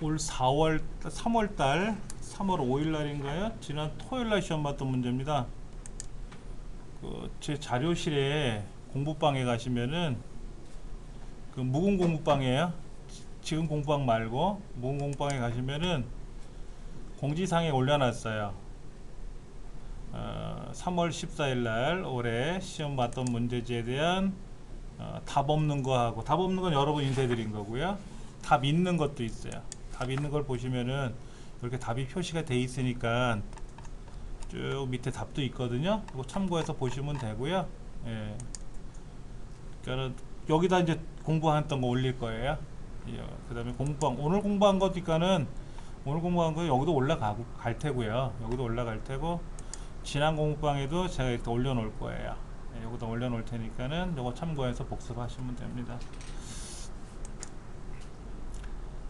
올 3월 5일 날인가요? 지난 토요일 날 시험 봤던 문제입니다. 제 자료실에 공부방에 가시면은 묵은 공부방이에요. 지금 공부방 말고 묵은 공부방에 가시면은 공지사항에 올려놨어요. 3월 14일 날 올해 시험 봤던 문제지에 대한 답 없는 거하고, 답 없는 건 여러분 인쇄드린 거고요. 답 있는 것도 있어요. 답 있는 걸 보시면은 이렇게 답이 표시가 돼 있으니까 쭉 밑에 답도 있거든요. 이거 참고해서 보시면 되고요. 예. 그러니까 여기다 이제 공부했던 거 올릴 거예요. 예. 그 다음에 오늘 공부한 거니까는 오늘 공부한 거 여기도 올라가고 갈 테고요. 여기도 올라갈 테고, 지난 공부방에도 제가 이렇게 올려놓을 거예요. 예, 여기다 올려놓을 테니까는 이거 참고해서 복습하시면 됩니다.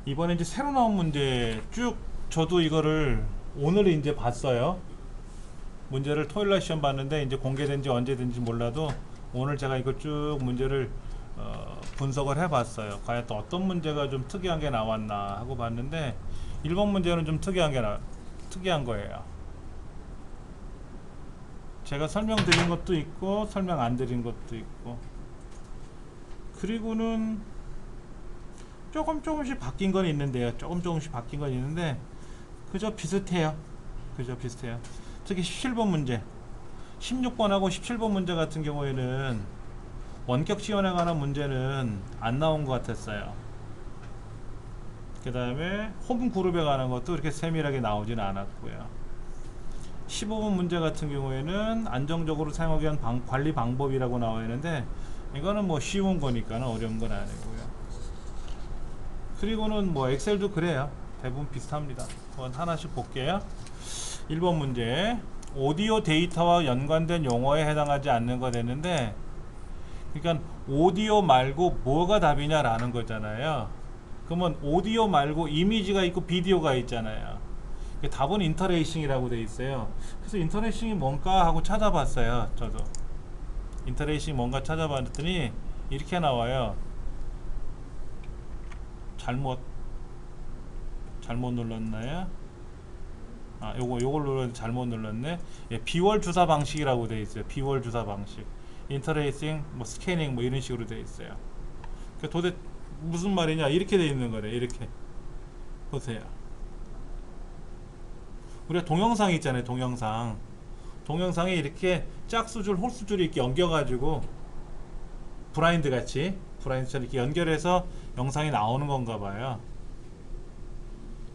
이번에 이제 새로 나온 문제 쭉, 저도 이거를 오늘 이제 봤어요. 문제를 토요일날 시험 봤는데 이제 공개된지 언제든지 몰라도 오늘 제가 이거 쭉 문제를 분석을 해봤어요. 과연 또 어떤 문제가 좀 특이한 게 나왔나 하고 봤는데 1번 문제는 좀 특이한 거예요. 제가 설명드린 것도 있고 설명 안 드린 것도 있고, 그리고는 조금씩 바뀐 건 있는데요. 조금씩 바뀐 건 있는데 그저 비슷해요. 특히 17번 문제, 16번하고 17번 문제 같은 경우에는 원격 지원에 관한 문제는 안 나온 것 같았어요. 그 다음에 홈 그룹에 관한 것도 그렇게 세밀하게 나오진 않았고요. 15번 문제 같은 경우에는 안정적으로 사용하기 위한 관리 방법이라고 나와 있는데 이거는 뭐 쉬운 거니까 어려운 건 아니고요. 그리고는 뭐 엑셀도 그래요. 대부분 비슷합니다. 한번 하나씩 볼게요. 1번 문제, 오디오 데이터와 연관된 용어에 해당하지 않는 거 됐는데, 그러니까 오디오 말고 뭐가 답이냐 라는 거잖아요. 그러면 오디오 말고 이미지가 있고 비디오가 있잖아요. 답은 인터레이싱이라고 돼 있어요. 그래서 인터레이싱이 뭔가 하고 찾아봤어요. 저도 인터레이싱이 뭔가 찾아봤더니 이렇게 나와요. 잘못 눌렀나요? 요걸 눌렀는데 잘못 눌렀네. 예, 비월 주사 방식이라고 돼 있어요. 비월 주사 방식. 인터레이싱, 뭐 스캐닝, 뭐 이런 식으로 돼 있어요. 도대체 무슨 말이냐? 이렇게 돼 있는 거래. 이렇게 보세요. 우리가 동영상 있잖아요. 동영상에 이렇게 짝수줄, 홀수줄이 이렇게 엉겨가지고 브라인드처럼 이렇게 연결해서 영상이 나오는 건가 봐요.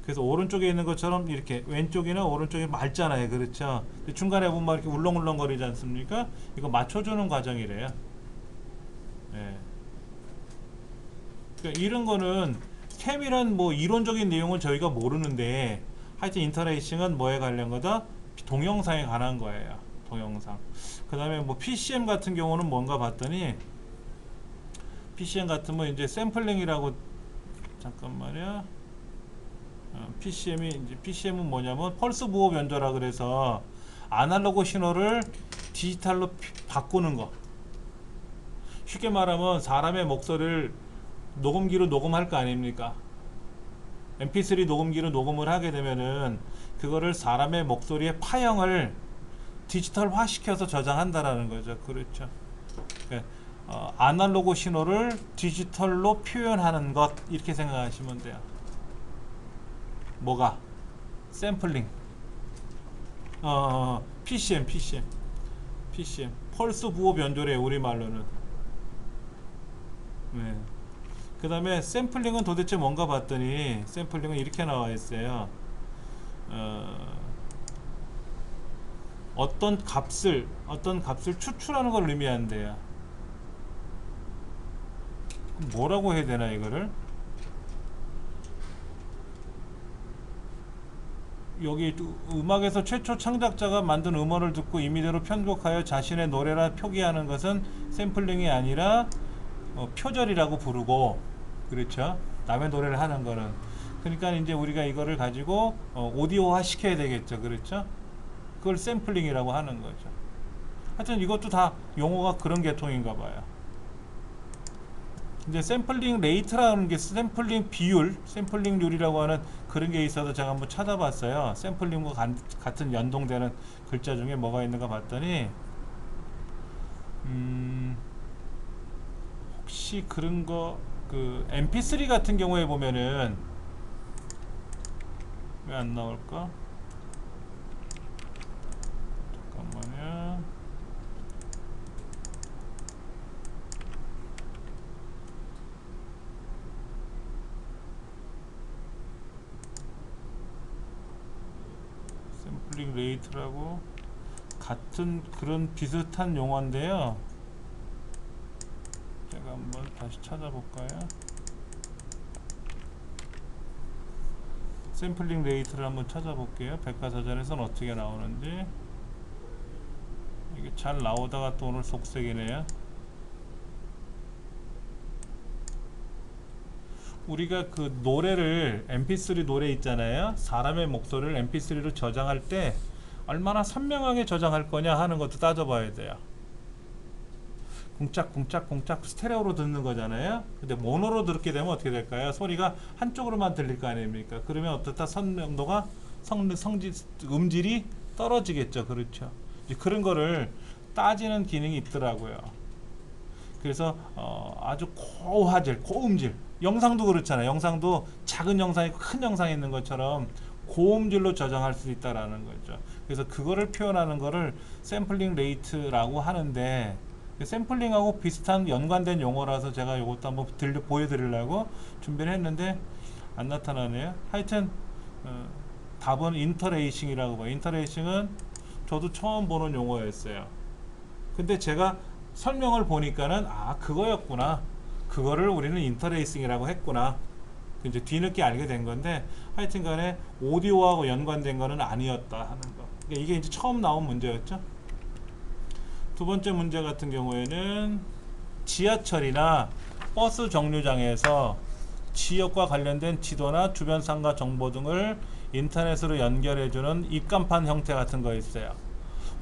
그래서 오른쪽에 있는 것처럼 이렇게 왼쪽이나 오른쪽이 맑잖아요. 그렇죠? 중간에 보면 이렇게 울렁울렁 거리지 않습니까? 이거 맞춰주는 과정이래요. 예. 그러니까 이런 거는 캠이란 뭐 이론적인 내용은 저희가 모르는데, 하여튼 인터레이싱은 뭐에 관련 거다? 동영상에 관한 거예요. 동영상. 그 다음에 뭐 PCM 같은 경우는 뭔가 봤더니, PCM 같으면 이제 샘플링이라고, 잠깐만요. PCM은 뭐냐면 펄스 부호 변조라 그래서 아날로그 신호를 디지털로 바꾸는 거. 쉽게 말하면 사람의 목소리를 녹음기로 녹음할 거 아닙니까? mp3 녹음기로 녹음을 하게 되면은 그거를 사람의 목소리의 파형을 디지털화 시켜서 저장한다라는 거죠. 그렇죠. 그러니까 아날로그 신호를 디지털로 표현하는 것, 이렇게 생각하시면 돼요. 뭐가? 샘플링. PCM. 펄스 부호 변조래, 우리말로는. 네. 그 다음에 샘플링은 도대체 뭔가 봤더니, 샘플링은 이렇게 나와 있어요. 어떤 값을 추출하는 걸 의미한대요. 뭐라고 해야 되나, 이거를? 여기 음악에서 최초 창작자가 만든 음원을 듣고 임의대로 편곡하여 자신의 노래라 표기하는 것은 샘플링이 아니라 표절이라고 부르고, 그렇죠? 남의 노래를 하는 거는. 그러니까 이제 우리가 이거를 가지고 오디오화 시켜야 되겠죠. 그렇죠? 그걸 샘플링이라고 하는 거죠. 하여튼 이것도 다 용어가 그런 계통인가 봐요. 이제 샘플링 레이트라는 게 샘플링 비율, 샘플링률이라고 하는 그런 게 있어서 제가 한번 찾아봤어요. 샘플링과 같은 연동되는 글자 중에 뭐가 있는가 봤더니 혹시 그런 거 그 mp3 같은 경우에 보면은 왜 안 나올까? 잠깐만요. 샘플링 레이트라고 같은 그런 비슷한 용어인데요. 제가 한번 다시 찾아볼까요? 샘플링 레이트를 한번 찾아볼게요. 백과사전에서는 어떻게 나오는지. 이게 잘 나오다가 또 오늘 속색이네요. 우리가 그 노래를 mp3 노래 있잖아요. 사람의 목소리를 mp3로 저장할 때 얼마나 선명하게 저장할 거냐 하는 것도 따져봐야 돼요. 쿵짝쿵짝쿵짝 스테레오로 듣는 거잖아요. 근데 모노로 듣게 되면 어떻게 될까요? 소리가 한쪽으로만 들릴 거 아닙니까? 그러면 어떻다 선명도가 음질이 떨어지겠죠. 그렇죠. 이제 그런 거를 따지는 기능이 있더라고요. 그래서 아주 고화질, 고음질, 영상도 그렇잖아요. 영상도 작은 영상이 큰 영상이 있는 것처럼 고음질로 저장할 수 있다라는 거죠. 그래서 그거를 표현하는 거를 샘플링 레이트라고 하는데, 샘플링하고 비슷한 연관된 용어라서 제가 이것도 한번 보여드리려고 준비를 했는데 안 나타나네요. 하여튼 답은 인터레이싱이라고 봐요. 인터레이싱은 저도 처음 보는 용어였어요. 근데 제가 설명을 보니까는 그거였구나, 그거를 우리는 인터레이싱이라고 했구나, 이제 뒤늦게 알게 된 건데, 하여튼 간에 오디오하고 연관된 거는 아니었다 하는 거. 그러니까 이게 이제 처음 나온 문제였죠. 두 번째 문제 같은 경우에는 지하철이나 버스 정류장에서 지역과 관련된 지도나 주변 상가 정보 등을 인터넷으로 연결해주는 입간판 형태 같은 거 있어요.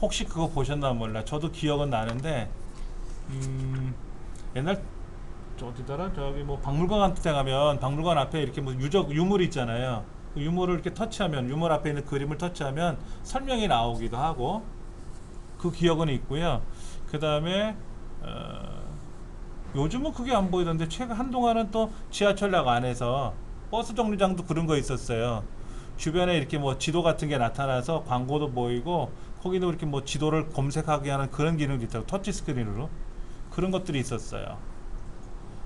혹시 그거 보셨나 몰라. 저도 기억은 나는데 옛날 어디더라? 저기 뭐 박물관 같은 데 가면 박물관 앞에 이렇게 뭐 유물이 있잖아요. 그 유물을 이렇게 터치하면, 유물 앞에 있는 그림을 터치하면 설명이 나오기도 하고, 그 기억은 있고요. 그 다음에 요즘은 그게 안 보이던데 최근 한동안은 또 지하철역 안에서 버스 정류장도 그런 거 있었어요. 주변에 이렇게 뭐 지도 같은 게 나타나서 광고도 보이고, 거기도 이렇게 뭐 지도를 검색하게 하는 그런 기능도 있다고, 터치 스크린으로 그런 것들이 있었어요.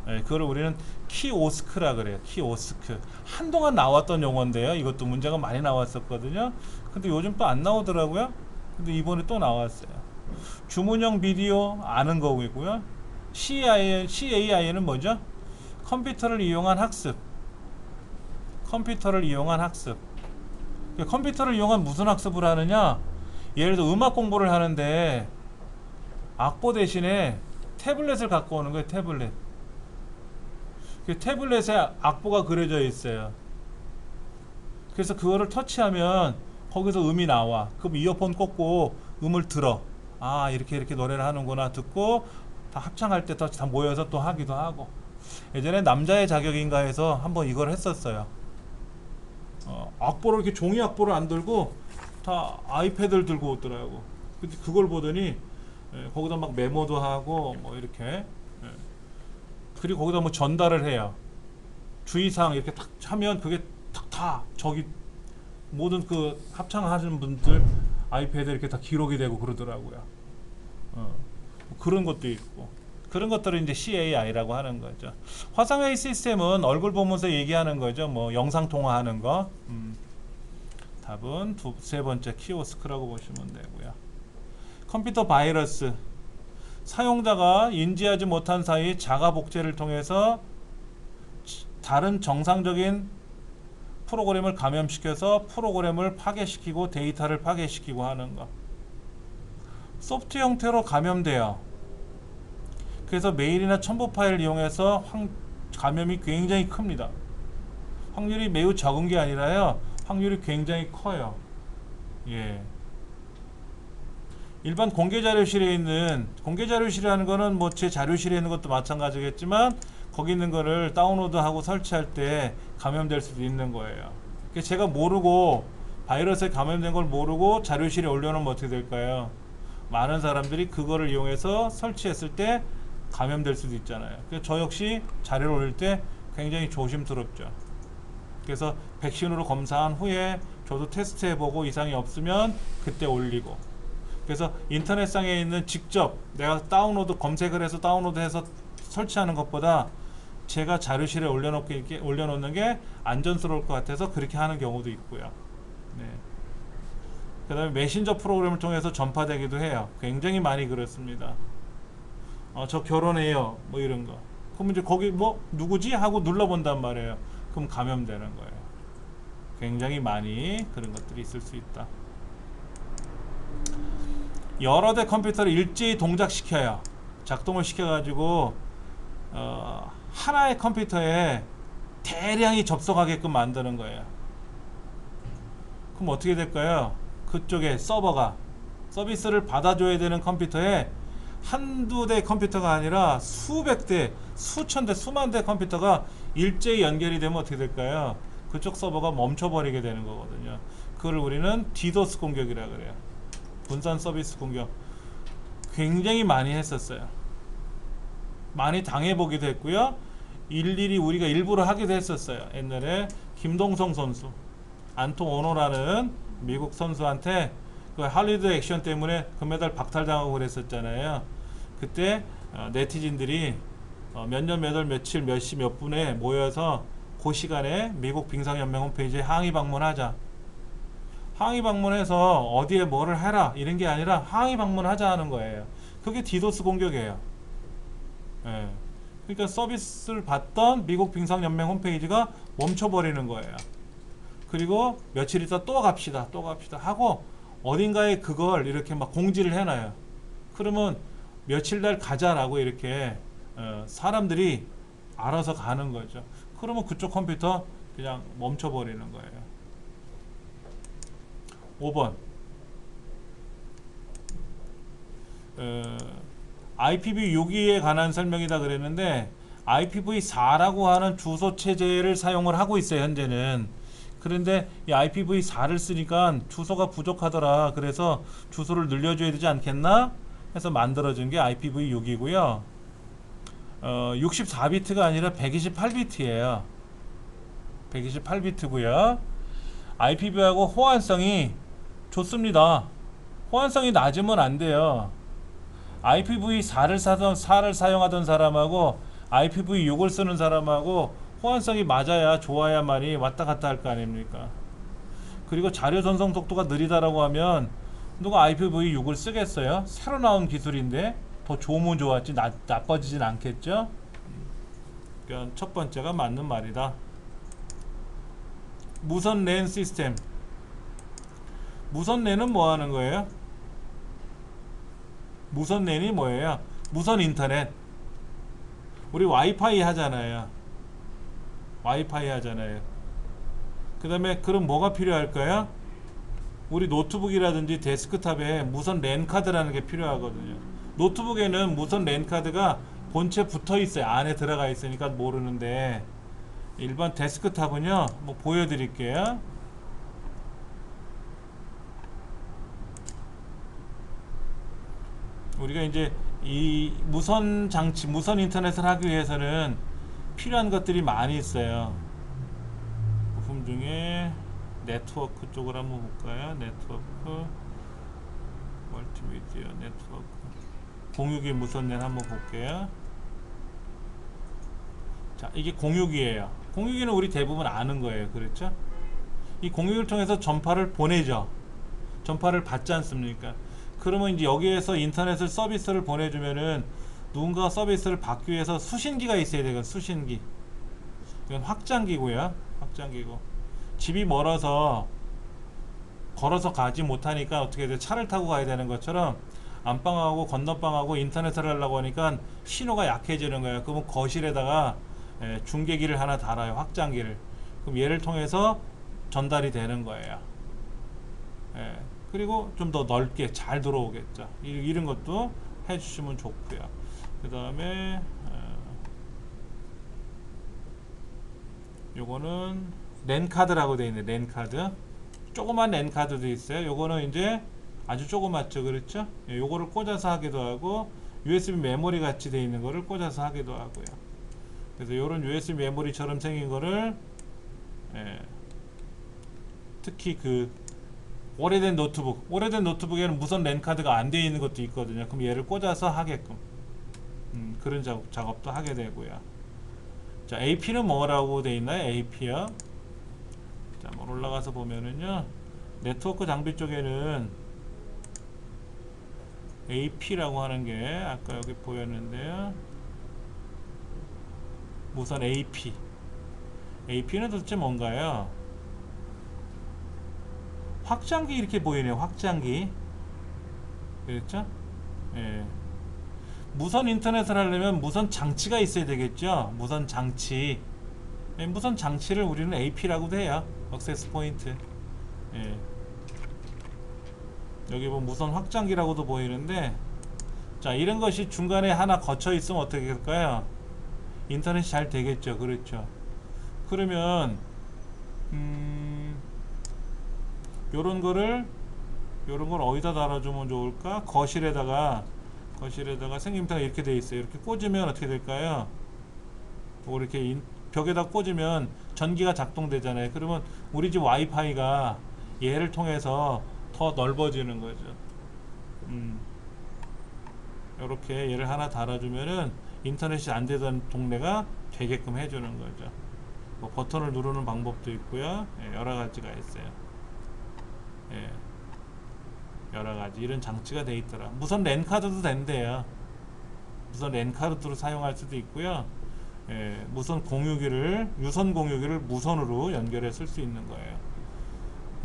네, 그걸 우리는 키오스크라 그래요. 키오스크. 한동안 나왔던 용어인데요. 이것도 문제가 많이 나왔었거든요. 근데 요즘 또 안 나오더라고요. 근데 이번에 또 나왔어요. 주문형 비디오 아는 거고요. CAI는 뭐죠? 컴퓨터를 이용한 학습. 컴퓨터를 이용한 학습. 컴퓨터를 이용한 무슨 학습을 하느냐? 예를 들어 음악 공부를 하는데 악보 대신에 태블릿을 갖고 오는 거예요. 태블릿. 그 태블릿에 악보가 그려져 있어요. 그래서 그거를 터치하면 거기서 음이 나와. 그럼 이어폰 꽂고 음을 들어. 이렇게 노래를 하는구나. 듣고 다 합창할 때 다 모여서 또 하기도 하고. 예전에 남자의 자격인가 해서 한번 이걸 했었어요. 악보를 이렇게 종이 악보를 안 들고 다 아이패드를 들고 오더라고. 근데 그걸 보더니 거기다 막 메모도 하고 뭐 이렇게, 그리고 거기다 뭐 전달을 해요. 주의사항 이렇게 탁 하면 그게 탁 저기 모든 그 합창하시는 분들 아이패드에 이렇게 다 기록이 되고 그러더라고요. 그런 것도 있고, 그런 것들을 이제 CAI라고 하는 거죠. 화상회의 시스템은 얼굴 보면서 얘기하는 거죠. 뭐 영상 통화하는 거. 답은 세 번째 키오스크라고 보시면 되고요. 컴퓨터 바이러스. 사용자가 인지하지 못한 사이 자가 복제를 통해서 다른 정상적인 프로그램을 감염시켜서 프로그램을 파괴시키고 데이터를 파괴시키고 하는 것. 소프트 형태로 감염돼요. 그래서 메일이나 첨부 파일을 이용해서 감염이 굉장히 큽니다. 확률이 매우 적은 게 아니라요, 확률이 굉장히 커요. 예. 일반 공개 자료실에 있는, 공개 자료실이라는 거는 뭐 제 자료실에 있는 것도 마찬가지겠지만 거기 있는 거를 다운로드하고 설치할 때 감염될 수도 있는 거예요. 제가 모르고 바이러스에 감염된 걸 모르고 자료실에 올려놓으면 어떻게 될까요? 많은 사람들이 그거를 이용해서 설치했을 때 감염될 수도 있잖아요. 그래서 저 역시 자료를 올릴 때 굉장히 조심스럽죠. 그래서 백신으로 검사한 후에 저도 테스트해보고 이상이 없으면 그때 올리고, 그래서 인터넷상에 있는 직접 내가 다운로드 검색을 해서 다운로드해서 설치하는 것보다 제가 자료실에 올려놓는 게 안전스러울 것 같아서 그렇게 하는 경우도 있고요. 네. 그 다음에 메신저 프로그램을 통해서 전파되기도 해요. 굉장히 많이 그렇습니다. 저 결혼해요 뭐 이런 거, 그럼 이제 거기 뭐 누구지 하고 눌러본단 말이에요. 그럼 감염되는 거예요. 굉장히 많이 그런 것들이 있을 수 있다. 여러 대 컴퓨터를 일제히 동작시켜요. 작동을 시켜가지고 하나의 컴퓨터에 대량이 접속하게끔 만드는 거예요. 그럼 어떻게 될까요? 그쪽에 서버가 서비스를 받아줘야 되는 컴퓨터에 한두 대 컴퓨터가 아니라 수백 대, 수천 대, 수만 대 컴퓨터가 일제히 연결이 되면 어떻게 될까요? 그쪽 서버가 멈춰버리게 되는 거거든요. 그걸 우리는 디도스 공격이라 그래요. 분산 서비스 공격. 굉장히 많이 했었어요. 많이 당해보기도 했고요. 일일이 우리가 일부러 하기도 했었어요. 옛날에 김동성 선수, 안통 오노라는 미국 선수한테 그 할리우드 액션 때문에 금메달 박탈당하고 그랬었잖아요. 그때 네티즌들이 몇 년 몇 월 며칠 몇 시 몇 분에 모여서 그 시간에 미국 빙상연맹 홈페이지에 항의 방문하자, 항의 방문해서 어디에 뭐를 해라 이런 게 아니라 항의 방문하자 하는 거예요. 그게 디도스 공격이에요. 예. 그러니까 서비스를 받던 미국 빙상연맹 홈페이지가 멈춰버리는 거예요. 그리고 며칠 있다 또 갑시다 하고 어딘가에 그걸 이렇게 막 공지를 해놔요. 그러면 며칠 날 가자라고 이렇게 사람들이 알아서 가는 거죠. 그러면 그쪽 컴퓨터 그냥 멈춰버리는 거예요. 5번 IPv6에 관한 설명이다 그랬는데 IPv4라고 하는 주소 체제를 사용을 하고 있어요. 현재는. 그런데 이 IPv4를 쓰니까 주소가 부족하더라. 그래서 주소를 늘려줘야 되지 않겠나 해서 만들어진 게 IPv6이고요. 64비트가 아니라 128비트예요. 128비트고요. IPV하고 호환성이 좋습니다. 호환성이 낮으면 안 돼요. IPv4를 사용하던 사람하고 IPv6을 쓰는 사람하고 호환성이 맞아야 좋아야만이 왔다 갔다 할 거 아닙니까? 그리고 자료 전송 속도가 느리다라고 하면 누가 IPv6을 쓰겠어요? 새로 나온 기술인데 더 좋으면 좋았지 나빠지진 않겠죠? 그러니까 첫 번째가 맞는 말이다. 무선 랜 시스템. 무선 랜은 뭐 하는 거예요? 무선 랜이 뭐예요? 무선 인터넷. 우리 와이파이 하잖아요. 그 다음에 그럼 뭐가 필요할까요? 우리 노트북이라든지 데스크탑에 무선 랜 카드라는 게 필요하거든요. 노트북에는 무선 랜 카드가 본체 붙어 있어요. 안에 들어가 있으니까 모르는데 일반 데스크탑은요, 뭐 보여드릴게요. 우리가 이제 이 무선 장치, 무선 인터넷을 하기 위해서는 필요한 것들이 많이 있어요. 부품 중에 네트워크 쪽으로 한번 볼까요? 네트워크, 멀티미디어 네트워크, 공유기 무선랜 한번 볼게요. 자, 이게 공유기예요. 공유기는 우리 대부분 아는 거예요. 그렇죠? 이 공유기를 통해서 전파를 보내죠. 전파를 받지 않습니까? 그러면 이제 여기에서 인터넷을 서비스를 보내주면은 누군가 서비스를 받기 위해서 수신기가 있어야 되거든요. 수신기. 이건 확장기고요. 확장기고. 집이 멀어서 걸어서 가지 못하니까 어떻게 돼? 차를 타고 가야 되는 것처럼 안방하고 건너방하고 인터넷을 하려고 하니까 신호가 약해지는 거예요. 그러면 거실에다가 중계기를 하나 달아요. 확장기를. 그럼 얘를 통해서 전달이 되는 거예요. 그리고 좀 더 넓게 잘 들어오겠죠. 이런 것도 해주시면 좋고요. 그 다음에 요거는 랜카드라고 되어 있네. 랜카드. 조그만 랜카드도 있어요. 요거는 이제 아주 조그맣죠. 그렇죠? 예, 요거를 꽂아서 하기도 하고 USB 메모리 같이 되어 있는 거를 꽂아서 하기도 하고요. 그래서 요런 USB 메모리처럼 생긴 거를 예, 특히 그 오래된 노트북에는 무선 랜카드가 안 되어 있는 것도 있거든요. 그럼 얘를 꽂아서 하게끔 그런 작업도 하게 되고요. 자, AP는 뭐라고 되어 있나요? AP요. 자, 한번 올라가서 보면은요, 네트워크 장비 쪽에는 AP라고 하는 게 아까 여기 보였는데요. 무선 AP는 도대체 뭔가요? 확장기 이렇게 보이네요. 확장기. 그렇죠? 예. 무선 인터넷을 하려면 무선 장치가 있어야 되겠죠. 무선 장치. 예, 무선 장치를 우리는 AP라고도 해요. 액세스 포인트. 예. 여기 보면 무선 확장기라고도 보이는데, 자, 이런 것이 중간에 하나 거쳐 있으면 어떻게 될까요? 인터넷이 잘 되겠죠. 그렇죠. 그러면 요런 걸 어디다 달아주면 좋을까? 거실에다가 생김새가 이렇게 돼 있어요. 이렇게 꽂으면 어떻게 될까요? 이렇게 벽에다 꽂으면 전기가 작동되잖아요. 그러면 우리 집 와이파이가 얘를 통해서 더 넓어지는 거죠. 이렇게 얘를 하나 달아주면은 인터넷이 안 되던 동네가 되게끔 해주는 거죠. 뭐 버튼을 누르는 방법도 있고요. 예, 여러 가지가 있어요. 예, 여러 가지 이런 장치가 돼 있더라. 무선 랜카드도 된대요. 무선 랜카드로 사용할 수도 있고요. 예, 유선 공유기를 무선으로 연결해 쓸 수 있는 거예요.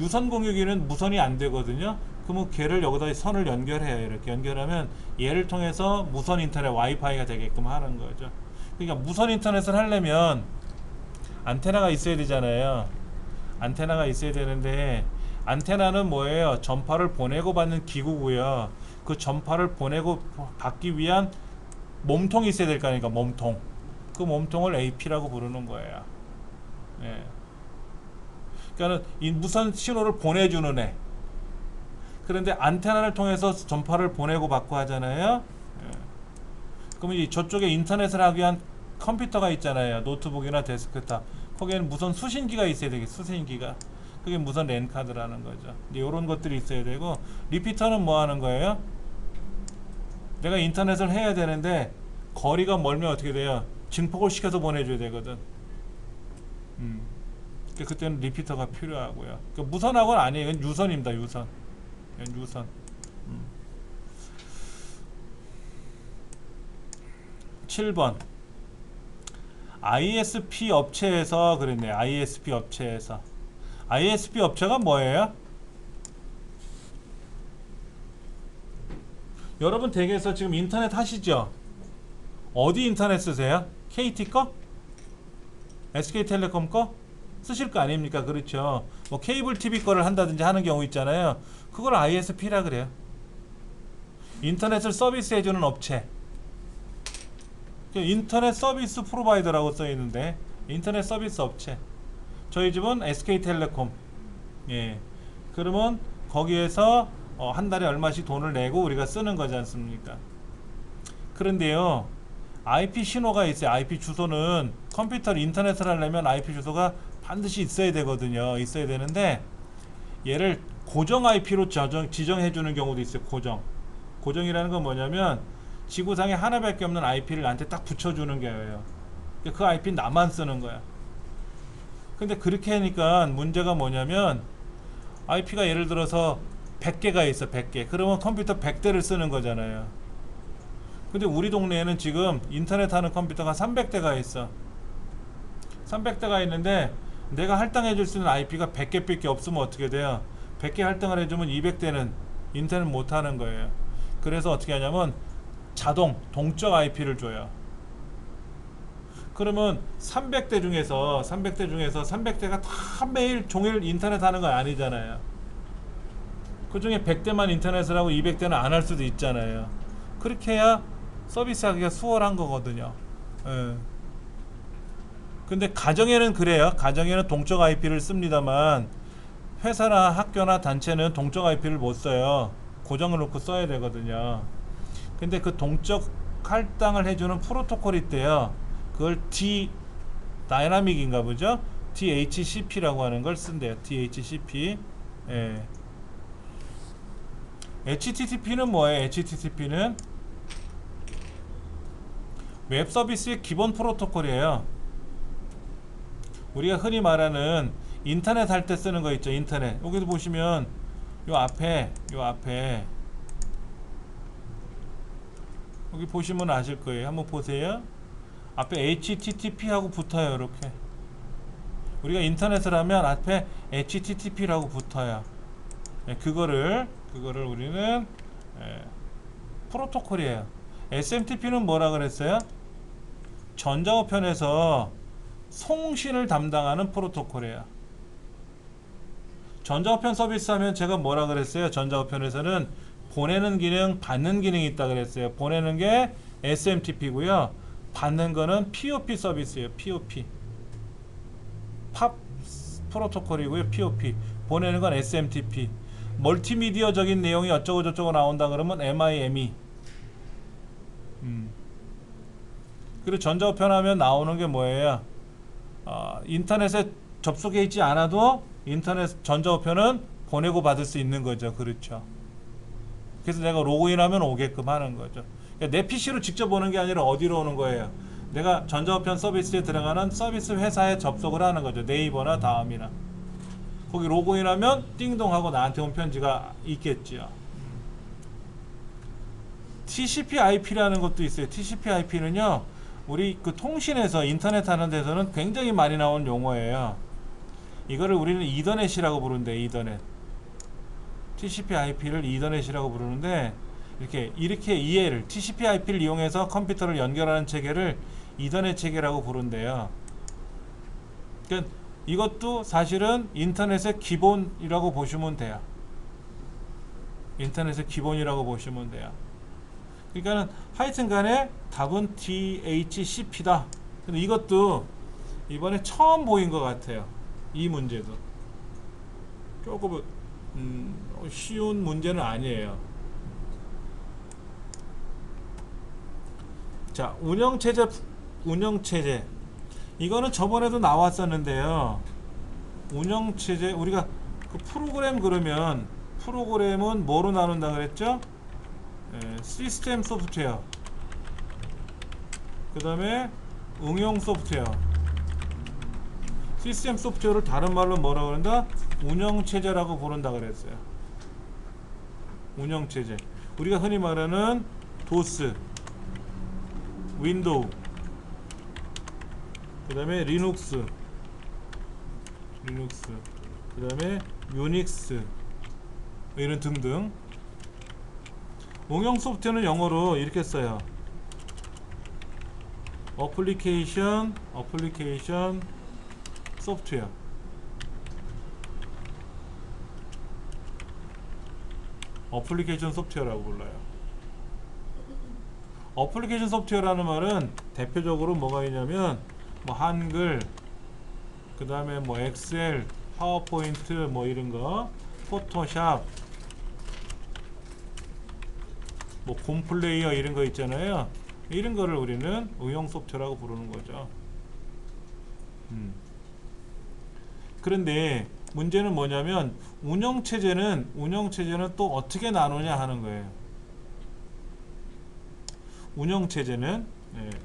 유선 공유기는 무선이 안 되거든요. 그러면 걔를 여기다 선을 연결해요. 이렇게 연결하면 얘를 통해서 무선 인터넷 와이파이가 되게끔 하는 거죠. 그러니까 무선 인터넷을 하려면 안테나가 있어야 되잖아요. 안테나가 있어야 되는데, 안테나는 뭐예요? 전파를 보내고 받는 기구고요. 그 전파를 보내고 받기 위한 몸통이 있어야 될 거 아닙니까? 몸통. 그 몸통을 AP라고 부르는 거예요. 예. 그러니까 이 무선 신호를 보내주는 애. 그런데 안테나를 통해서 전파를 보내고 받고 하잖아요. 예. 그러면 이 저쪽에 인터넷을 하기 위한 컴퓨터가 있잖아요. 노트북이나 데스크탑. 거기에는 무선 수신기가 있어야 되겠. 수신기가. 그게 무선 랜카드라는 거죠. 이런 것들이 있어야 되고, 리피터는 뭐 하는 거예요? 내가 인터넷을 해야 되는데 거리가 멀면 어떻게 돼요? 증폭을 시켜서 보내줘야 되거든. 그때는 리피터가 필요하고요. 무선하고는 아니에요. 이건 유선입니다. 유선. 이건 유선. 7번. ISP 업체에서 그랬네. ISP 업체에서. ISP 업체가 뭐예요? 여러분 댁에서 지금 인터넷 하시죠? 어디 인터넷 쓰세요? KT 거? SK텔레콤 거? 쓰실 거 아닙니까? 그렇죠. 뭐 케이블 TV 거를 한다든지 하는 경우 있잖아요. 그걸 ISP라 그래요. 인터넷을 서비스 해주는 업체. 인터넷 서비스 프로바이더라고 써 있는데, 인터넷 서비스 업체. 저희 집은 SK텔레콤. 예. 그러면 거기에서 한 달에 얼마씩 돈을 내고 우리가 쓰는 거지 않습니까? 그런데요, IP 신호가 있어요. IP 주소는 컴퓨터를 인터넷을 하려면 IP 주소가 반드시 있어야 되거든요. 있어야 되는데 얘를 고정 IP로 지정해 주는 경우도 있어요. 고정이라는 건 뭐냐면 지구상에 하나밖에 없는 IP를 나한테 딱 붙여주는 거예요. 그 IP는 나만 쓰는 거야. 근데 그렇게 하니까 문제가 뭐냐면, IP가 예를 들어서 100개가 있어. 100개. 그러면 컴퓨터 100대를 쓰는 거잖아요. 근데 우리 동네에는 지금 인터넷 하는 컴퓨터가 300대가 있어. 300대가 있는데 내가 할당해 줄 수 있는 IP가 100개밖에 없으면 어떻게 돼요? 100개 할당을 해주면 200대는 인터넷 못 하는 거예요. 그래서 어떻게 하냐면 동적 IP를 줘요. 그러면 300대 중에서 300대가 다 매일 종일 인터넷 하는 건 아니잖아요. 그 중에 100대만 인터넷을 하고 200대는 안 할 수도 있잖아요. 그렇게 해야 서비스 하기가 수월한 거거든요. 예. 근데 가정에는 그래요. 가정에는 동적 IP를 씁니다만 회사나 학교나 단체는 동적 IP를 못 써요. 고정을 놓고 써야 되거든요. 근데 그 동적 할당을 해주는 프로토콜이 있대요. 그걸 다이나믹인가 보죠. DHCP라고 하는 걸 쓴대요. DHCP. 예. HTTP는 뭐예요? HTTP는 웹 서비스의 기본 프로토콜이에요. 우리가 흔히 말하는 인터넷 할 때 쓰는 거 있죠. 인터넷. 여기서 보시면 요 앞에 여기 보시면 아실 거예요. 한번 보세요. 앞에 HTTP 하고 붙어요. 이렇게 우리가 인터넷을 하면 앞에 HTTP라고 붙어요. 예, 그거를 우리는 프로토콜이에요. SMTP는 뭐라 그랬어요? 전자우편에서 송신을 담당하는 프로토콜이에요. 전자우편 서비스 하면 제가 뭐라 그랬어요? 전자우편에서는 보내는 기능, 받는 기능이 있다 그랬어요. 보내는 게 SMTP고요. 받는 거는 POP 서비스예요. POP. 팝 프로토콜이고요. POP. 보내는 건 SMTP. 멀티미디어적인 내용이 어쩌고 저쩌고 나온다 그러면 MIME. 그리고 전자우편 하면 나오는 게 뭐예요? 인터넷에 접속해 있지 않아도 인터넷 전자우편은 보내고 받을 수 있는 거죠. 그렇죠. 그래서 내가 로그인하면 오게끔 하는 거죠. 그러니까 내 PC로 직접 오는 게 아니라 어디로 오는 거예요? 내가 전자우편 서비스에 들어가는 서비스 회사에 접속을 하는 거죠. 네이버나 다음이나. 거기 로그인하면 띵동 하고 나한테 온 편지가 있겠죠. TCP/IP라는 것도 있어요. TCP/IP는요, 우리 그 통신에서 인터넷 하는 데서는 굉장히 많이 나온 용어예요. 이거를 우리는 이더넷이라고 부르는데, 이더넷. TCP/IP를 이더넷이라고 부르는데, 이렇게 이해를, TCP/IP를 이용해서 컴퓨터를 연결하는 체계를 이더넷 체계라고 부른대요. 그러니까 이것도 사실은 인터넷의 기본이라고 보시면 돼요. 인터넷의 기본이라고 보시면 돼요. 그러니까는 하여튼 간에 답은 DHCP다. 근데 이것도 이번에 처음 보인 것 같아요. 이 문제도 조금 쉬운 문제는 아니에요. 자, 운영체제 이거는 저번에도 나왔었는데요. 운영체제, 우리가 그 프로그램 그러면 프로그램은 뭐로 나눈다 그랬죠? 시스템 소프트웨어, 그 다음에 응용 소프트웨어. 시스템 소프트웨어를 다른 말로 뭐라고 그런다? 운영체제라고 부른다 그랬어요. 운영체제. 우리가 흔히 말하는 도스, 윈도우, 그 다음에 리눅스, 그 다음에 유닉스, 이런 등등. 응용 소프트웨어는 영어로 이렇게 써요. 어플리케이션 소프트웨어. 어플리케이션 소프트웨어라고 불러요. 어플리케이션 소프트웨어라는 말은 대표적으로 뭐가 있냐면 뭐 한글, 그 다음에 뭐 엑셀, 파워포인트 뭐 이런 거, 포토샵, 뭐 곰플레이어 이런 거 있잖아요. 이런 거를 우리는 응용 소프트웨어라고 부르는 거죠. 그런데 문제는 뭐냐면 운영체제는 또 어떻게 나누냐 하는 거예요. 운영체제는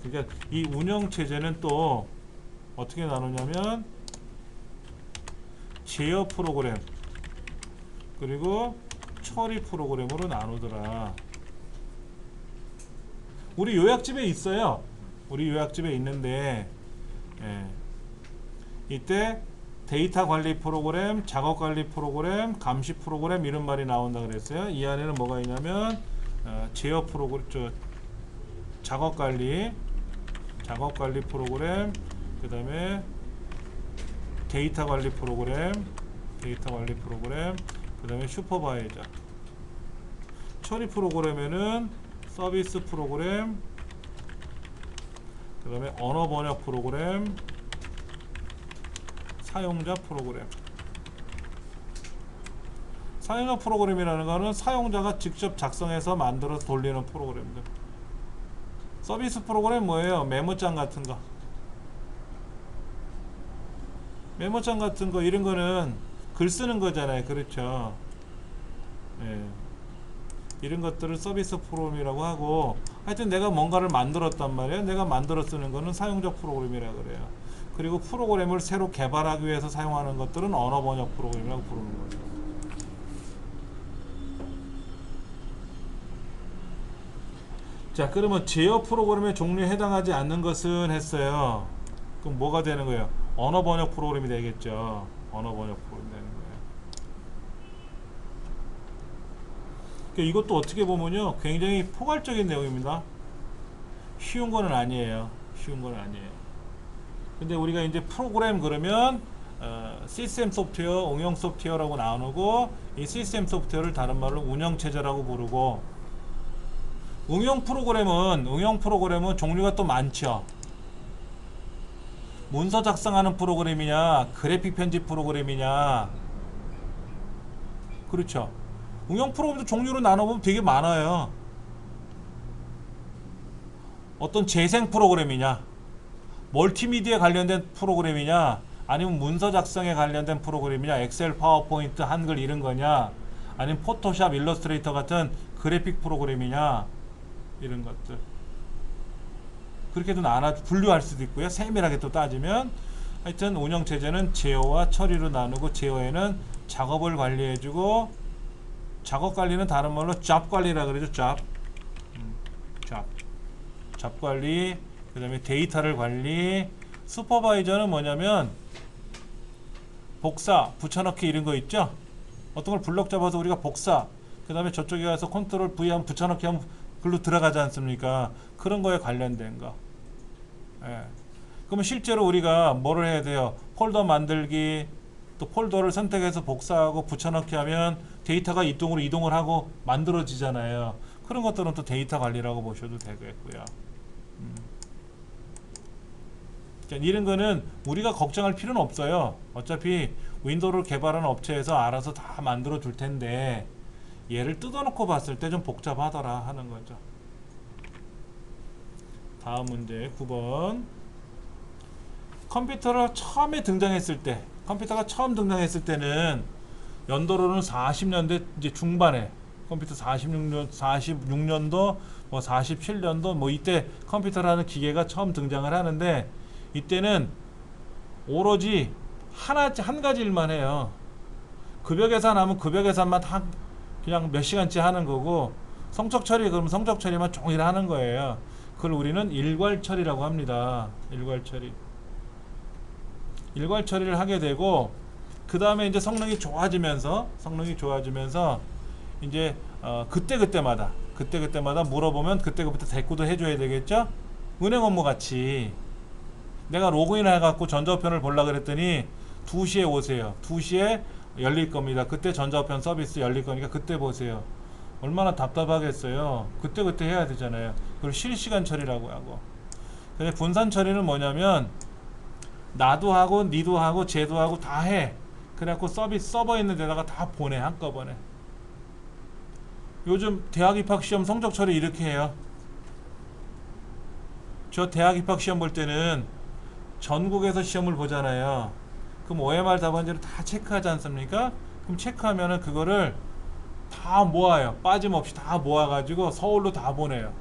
그러니까 이 운영체제는 또 어떻게 나누냐면 제어 프로그램 그리고 처리 프로그램으로 나누더라. 우리 요약집에 있어요. 우리 요약집에 있는데 이때 데이터 관리 프로그램, 작업 관리 프로그램, 감시 프로그램 이런 말이 나온다 그랬어요. 이 안에는 뭐가 있냐면 제어 프로그램, 작업 관리 프로그램, 그 다음에 데이터 관리 프로그램, 그 다음에 슈퍼바이저. 처리 프로그램에는 서비스 프로그램, 그 다음에 언어 번역 프로그램, 사용자 프로그램. 사용자 프로그램이라는 거는 사용자가 직접 작성해서 만들어서 돌리는 프로그램들. 서비스 프로그램 뭐예요? 메모장 같은 거. 메모장 같은 거 이런 거는 글 쓰는 거잖아요. 그렇죠? 예. 이런 것들을 서비스 프로그램이라고 하고, 하여튼 내가 뭔가를 만들었단 말이에요. 내가 만들어 쓰는 거는 사용자 프로그램이라고 그래요. 그리고 프로그램을 새로 개발하기 위해서 사용하는 것들은 언어 번역 프로그램이라고 부르는 거죠. 자, 그러면 제어 프로그램의 종류에 해당하지 않는 것은 했어요. 그럼 뭐가 되는 거예요? 언어 번역 프로그램이 되겠죠. 언어 번역 프로그램이 되는 거예요. 그러니까 이것도 어떻게 보면요, 굉장히 포괄적인 내용입니다. 쉬운 거는 아니에요. 쉬운 거는 아니에요. 근데 우리가 이제 프로그램 그러면 시스템 소프트웨어, 응용 소프트웨어라고 나누고, 이 시스템 소프트웨어를 다른 말로 운영 체제라고 부르고, 응용 프로그램은 종류가 또 많죠. 문서 작성하는 프로그램이냐, 그래픽 편집 프로그램이냐. 그렇죠. 응용 프로그램도 종류로 나눠보면 되게 많아요. 어떤 재생 프로그램이냐, 멀티미디어에 관련된 프로그램이냐, 아니면 문서 작성에 관련된 프로그램이냐, 엑셀, 파워포인트, 한글 이런 거냐, 아니면 포토샵, 일러스트레이터 같은 그래픽 프로그램이냐, 이런 것들. 그렇게도 분류할 수도 있고요. 세밀하게 또 따지면, 하여튼 운영체제는 제어와 처리로 나누고, 제어에는 작업을 관리해주고, 작업 관리는 다른 말로 잡 관리라 그러죠. 잡 관리, 그 다음에 데이터를 관리. 슈퍼바이저는 뭐냐면 복사, 붙여넣기 이런 거 있죠. 어떤 걸 블럭 잡아서 우리가 복사, 그 다음에 저쪽에 가서 컨트롤 V 하면 붙여넣기 하면 글로 들어가지 않습니까? 그런 거에 관련된 거. 예. 그러면 실제로 우리가 뭐를 해야 돼요? 폴더 만들기, 또 폴더를 선택해서 복사하고 붙여넣기 하면 데이터가 이쪽으로 이동을 하고 만들어지잖아요. 그런 것들은 또 데이터 관리라고 보셔도 되겠고요. 이런 거는 우리가 걱정할 필요는 없어요. 어차피 윈도우를 개발하는 업체에서 알아서 다 만들어 줄 텐데, 얘를 뜯어놓고 봤을 때 좀 복잡하더라 하는 거죠. 다음 문제 9번. 컴퓨터가 처음 등장했을 때는 연도로는 40년대 이제 중반에, 컴퓨터 46년도 뭐 47년도 뭐 이때 컴퓨터라는 기계가 처음 등장을 하는데, 이때는 오로지 한 가지 일만 해요. 급여 계산하면 급여 계산만 그냥 몇 시간째 하는 거고, 성적 처리 그러면 성적 처리만 종일 하는 거예요. 그걸 우리는 일괄 처리라고 합니다. 일괄 처리를 하게 되고, 그 다음에 이제 성능이 좋아지면서 이제 그때마다 물어보면 그때부터 대꾸도 해줘야 되겠죠. 은행 업무 같이 내가 로그인을 해갖고 전자우편을 보려고 그랬더니 2시에 오세요. 2시에 열릴 겁니다. 그때 전자우편 서비스 열릴 거니까 그때 보세요. 얼마나 답답하겠어요. 그때 해야 되잖아요. 그걸 실시간 처리라고 하고. 근데 분산 처리는 뭐냐면 나도 하고 니도 하고 쟤도 하고 다 해. 그래갖고 서버 있는 데다가 다 보내 한꺼번에. 요즘 대학 입학 시험 성적 처리 이렇게 해요. 저 대학 입학 시험 볼 때는 전국에서 시험을 보잖아요. 그럼 OMR 답안지를 다 체크하지 않습니까? 그럼 체크하면은 그거를 다 모아요. 빠짐없이 다 모아가지고 서울로 다 보내요.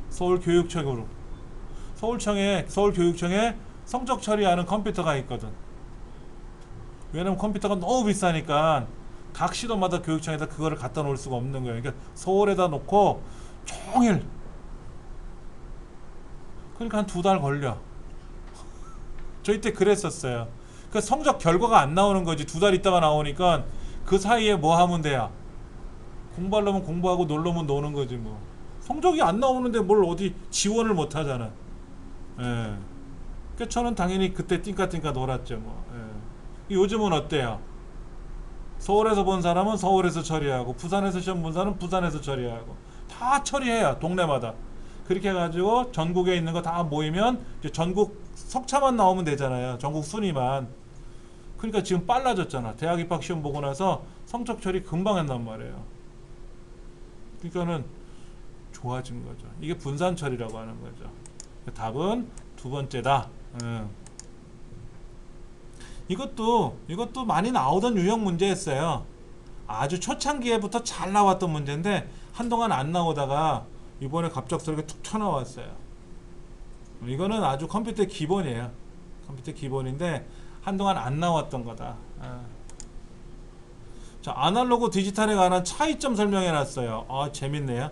서울교육청으로. 서울교육청에 성적 처리하는 컴퓨터가 있거든. 왜냐면 컴퓨터가 너무 비싸니까 각 시도마다 교육청에다 그거를 갖다 놓을 수가 없는 거예요. 그러니까 서울에다 놓고 종일. 그러니까 한 2달 걸려. 저희 때 그랬었어요. 그 성적 결과가 안 나오는 거지. 2달 있다가 나오니까 그 사이에 뭐 하면 돼요? 공부하려면 공부하고 놀려면 노는 거지 뭐. 성적이 안 나오는데 뭘 어디 지원을 못 하잖아. 예. 그러니까 저는 당연히 그때 띵까띵까 놀았죠 뭐. 예. 요즘은 어때요? 서울에서 본 사람은 서울에서 처리하고, 부산에서 시험 본 사람은 부산에서 처리하고, 다 처리해요. 동네마다. 그렇게 해가지고 전국에 있는 거 다 모이면 이제 전국 석차만 나오면 되잖아요. 전국 순위만. 그러니까 지금 빨라졌잖아. 대학 입학 시험 보고 나서 성적 처리 금방 한단 말이에요. 그러니까는 좋아진 거죠. 이게 분산 처리라고 하는 거죠. 답은 두 번째다. 이것도 많이 나오던 유형 문제였어요. 아주 초창기에부터 잘 나왔던 문제인데 한동안 안 나오다가 이번에 갑작스럽게 툭 튀어나왔어요. 이거는 아주 컴퓨터의 기본이에요. 컴퓨터 기본인데 한동안 안 나왔던 거다. 자, 아날로그 디지털에 관한 차이점 설명해 놨어요. 재밌네요.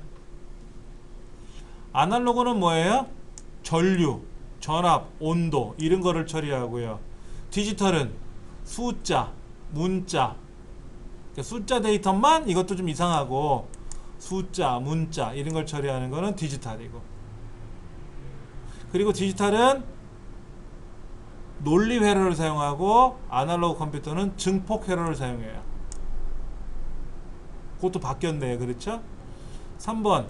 아날로그는 뭐예요? 전류, 전압, 온도 이런 거를 처리하고요. 디지털은 숫자, 문자, 숫자 데이터만 이것도 좀 이상하고 숫자, 문자 이런 걸 처리하는 거는 디지털이고, 그리고 디지털은 논리 회로를 사용하고 아날로그 컴퓨터는 증폭 회로를 사용해요. 그것도 바뀌었네요. 그렇죠? 3번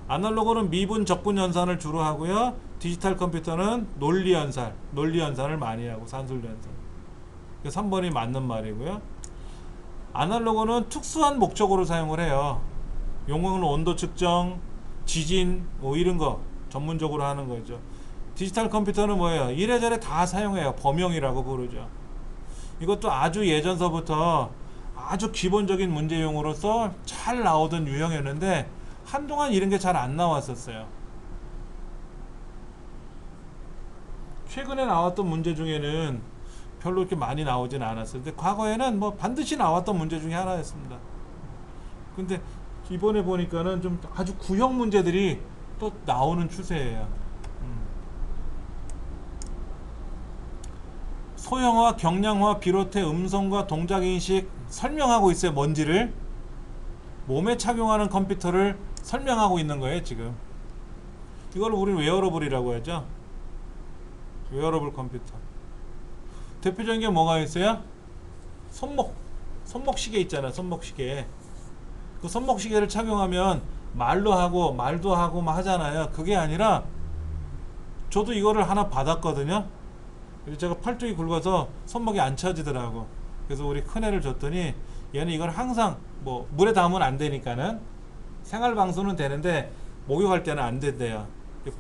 아날로그는 미분, 적분 연산을 주로 하고요. 디지털 컴퓨터는 논리 연산을 많이 하고 산술 연산. 3번이 맞는 말이고요. 아날로그는 특수한 목적으로 사용을 해요. 용어는 온도 측정, 지진 뭐 이런 거 전문적으로 하는 거죠. 디지털 컴퓨터는 뭐예요? 이래저래 다 사용해요. 범용이라고 부르죠. 이것도 아주 예전서부터 아주 기본적인 문제용으로서 잘 나오던 유형이었는데 한동안 이런 게 잘 안 나왔었어요. 최근에 나왔던 문제 중에는 별로 이렇게 많이 나오진 않았어요. 근데 과거에는 뭐 반드시 나왔던 문제 중에 하나였습니다. 근데 이번에 보니까는 좀 아주 구형 문제들이 또 나오는 추세예요. 소형화, 경량화 비롯해 음성과 동작인식 설명하고 있어요. 뭔지를 몸에 착용하는 컴퓨터를 설명하고 있는 거예요. 지금 이걸 우리는 웨어러블이라고 하죠. 웨어러블 컴퓨터. 대표적인 게 뭐가 있어요? 손목시계 있잖아요. 손목시계. 그 손목시계를 착용하면 말도 하고 막 하잖아요. 그게 아니라 저도 이거를 하나 받았거든요. 그래서 제가 팔뚝이 굵어서 손목이 안 쳐지더라고. 그래서 우리 큰애를 줬더니 얘는 이걸 항상 뭐 물에 담으면 안 되니까는 생활방수는 되는데 목욕할 때는 안 된대요.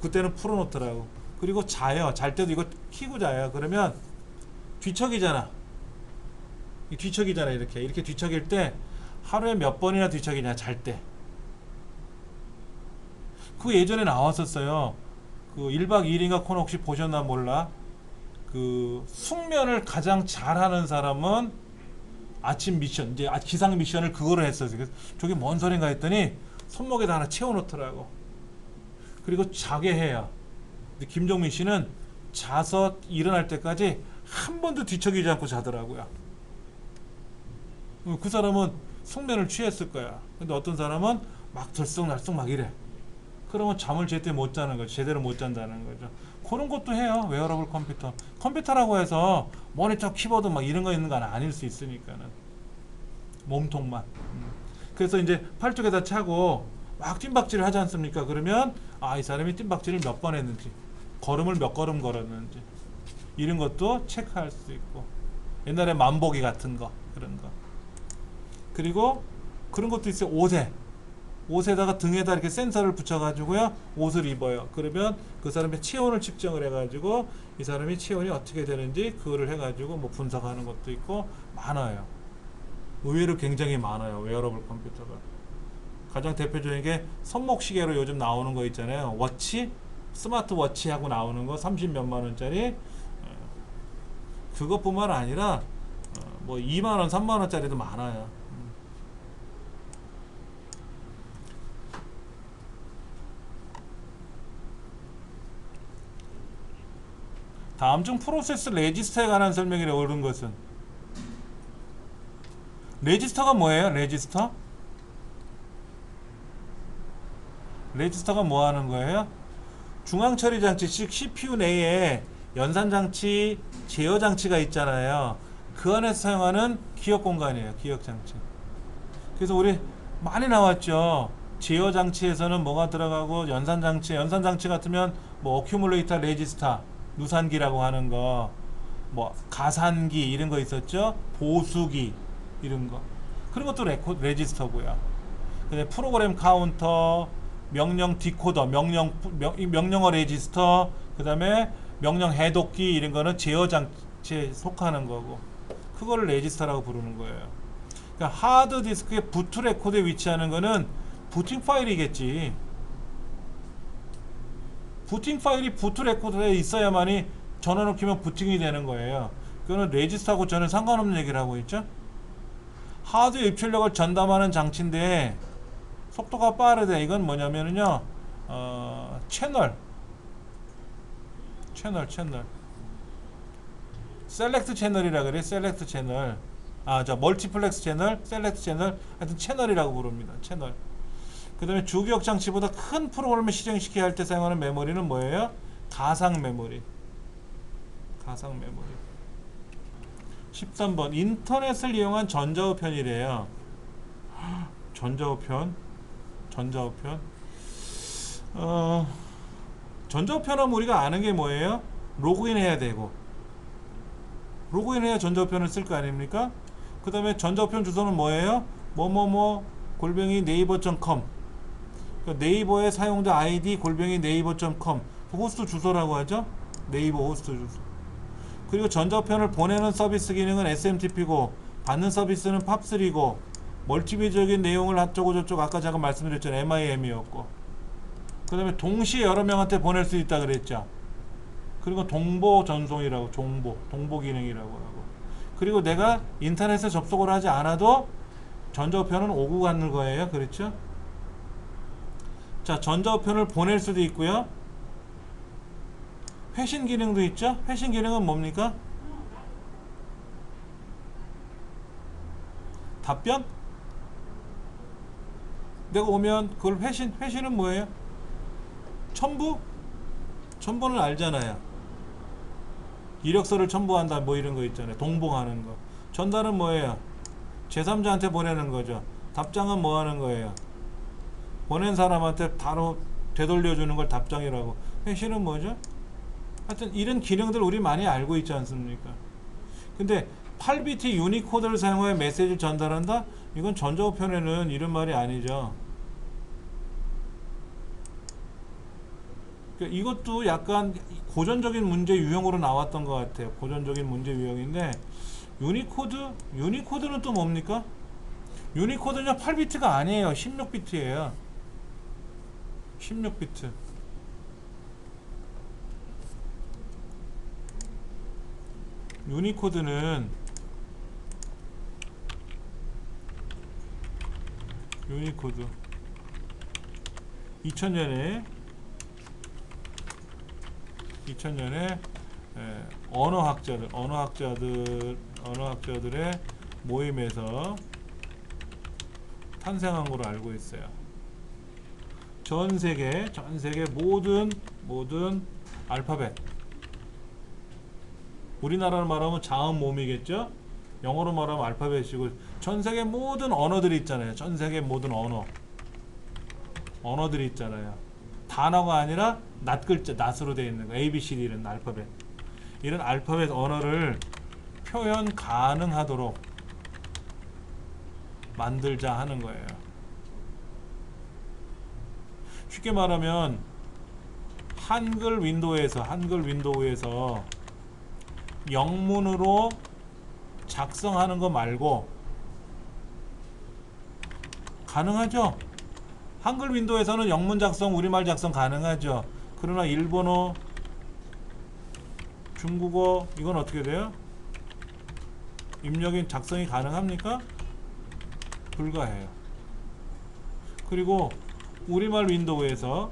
그때는 풀어놓더라고. 그리고 자요. 잘 때도 이거 키고 자요. 그러면 뒤척이잖아. 이렇게 뒤척일 때 하루에 몇 번이나 뒤척이냐, 잘 때. 그거 예전에 나왔었어요. 그 1박 2일인가 코너 혹시 보셨나 몰라. 그 숙면을 가장 잘하는 사람은 아침 미션, 이제 기상 미션을 그거로 했어요. 그래서 저게 뭔 소린가 했더니 손목에다 하나 채워놓더라고. 그리고 자게 해요. 근데 김종민 씨는 자서 일어날 때까지 한 번도 뒤척이지 않고 자더라고요. 그 사람은 숙면을 취했을 거야. 근데 어떤 사람은 막 들썩날썩 막 이래. 그러면 잠을 제때 못 자는 거죠. 제대로 못 잔다는 거죠. 그런 것도 해요. 웨어러블 컴퓨터. 컴퓨터라고 해서 모니터, 키보드 막 이런 거 있는 건 아닐 수 있으니까는. 몸통만. 그래서 이제 팔뚝에다 차고 막 뜀박질을 하지 않습니까? 그러면 이 사람이 뜀박질을 몇 번 했는지, 걸음을 몇 걸음 걸었는지 이런 것도 체크할 수 있고, 옛날에 만보기 같은 거, 그런 거. 그리고 그런 것도 있어요. 옷에다가 등에다 이렇게 센서를 붙여가지고요, 옷을 입어요. 그러면 그 사람의 체온을 측정을 해가지고 이 사람이 체온이 어떻게 되는지 그거를 해가지고 뭐 분석하는 것도 있고 많아요. 의외로 굉장히 많아요. 웨어러블 컴퓨터가. 가장 대표적인 게 손목시계로 요즘 나오는 거 있잖아요. 워치, 스마트워치하고 나오는 거 30 몇만 원짜리. 그것뿐만 아니라 뭐 2만 원, 3만 원짜리도 많아요. 다음 중 프로세스 레지스터에 관한 설명이 옳은 것은? 레지스터가 뭐예요? 레지스터가 뭐 하는 거예요? 중앙처리장치, 즉 CPU 내에 연산장치, 제어장치가 있잖아요. 그 안에서 사용하는 기억 공간이에요. 기억장치. 그래서 우리 많이 나왔죠. 제어장치에서는 뭐가 들어가고, 연산장치 같으면 뭐 어큐뮬레이터 레지스터, 누산기라고 하는 거, 뭐 가산기 이런 거 있었죠. 보수기 이런 거 그런 것도 레지스터고요. 근데 프로그램 카운터, 명령 디코더, 명령어 레지스터, 그 다음에 명령 해독기 이런 거는 제어 장치에 속하는 거고 그거를 레지스터라고 부르는 거예요. 그러니까 하드 디스크의 부트 레코드에 위치하는 거는 부팅 파일이겠지. 부팅 파일이 부트 레코드에 있어야만이 전원을 켜면 부팅이 되는 거예요. 그거는 레지스터하고 저는 상관없는 얘기를 하고 있죠. 하드 입출력을 전담하는 장치인데 속도가 빠르대. 이건 뭐냐면요, 채널 셀렉트 채널이라 그래. 셀렉트 채널. 저 멀티플렉스 채널, 셀렉트 채널, 하여튼 채널이라고 부릅니다. 채널. 그 다음에 주기억 장치보다 큰 프로그램을 실행시켜야 할 때 사용하는 메모리는 뭐예요? 가상 메모리. 13번 인터넷을 이용한 전자우편이래요. 전자우편. 전자우편하면 우리가 아는 게 뭐예요? 로그인 해야 되고, 로그인해야 전자우편을 쓸 거 아닙니까? 그 다음에 전자우편 주소는 뭐예요? @ 네이버.com. 네이버의 사용자 아이디 @ 네이버.com. 호스트 주소라고 하죠. 네이버 호스트 주소. 그리고 전자우편을 보내는 서비스 기능은 SMTP고 받는 서비스는 팝3고 멀티미디어적인 내용을 어쩌고저쩌고 아까 잠깐 말씀드렸잖아요. MIM이었고 그 다음에 동시에 여러 명한테 보낼 수 있다 그랬죠. 그리고 동보 전송이라고, 동보 기능이라고 하고, 그리고 내가 인터넷에 접속을 하지 않아도 전자우편은 오고 가는 거예요. 그렇죠? 자, 전자우편을 보낼 수도 있고요. 회신 기능도 있죠. 회신 기능은 뭡니까? 답변? 내가 오면 그걸 회신은 뭐예요? 첨부는 알잖아요. 이력서를 첨부한다 뭐 이런 거 있잖아요. 동봉하는 거. 전달은 뭐예요? 제3자한테 보내는 거죠. 답장은 뭐 하는 거예요? 보낸 사람한테 바로 되돌려주는 걸 답장이라고. 회신은 뭐죠? 하여튼 이런 기능들 우리 많이 알고 있지 않습니까? 근데 8비트 유니코드를 사용하여 메시지를 전달한다? 이건 전자우편에는 이런 말이 아니죠. 그러니까 이것도 약간 고전적인 문제 유형으로 나왔던 것 같아요. 고전적인 문제 유형인데 유니코드는 또 뭡니까? 유니코드는 8비트가 아니에요. 16비트예요. 16비트. 유니코드 2000년에 언어학자들의 모임에서 탄생한 걸로 알고 있어요. 전 세계 모든 알파벳. 우리나라로 말하면 자음 모음이겠죠? 영어로 말하면 알파벳이고, 전 세계 모든 언어들이 있잖아요. 전 세계 모든 언어들이 있잖아요. 단어가 아니라 낱글자, 낱으로 되어 있는 거. ABCD 이런 알파벳. 이런 알파벳 언어를 표현 가능하도록 만들자 하는 거예요. 쉽게 말하면 한글 윈도우에서 영문으로 작성하는 거 말고 가능하죠? 한글 윈도우에서는 영문 작성, 우리말 작성 가능하죠. 그러나 일본어, 중국어 이건 어떻게 돼요? 입력인 작성이 가능합니까? 불가해요. 그리고 우리말 윈도우에서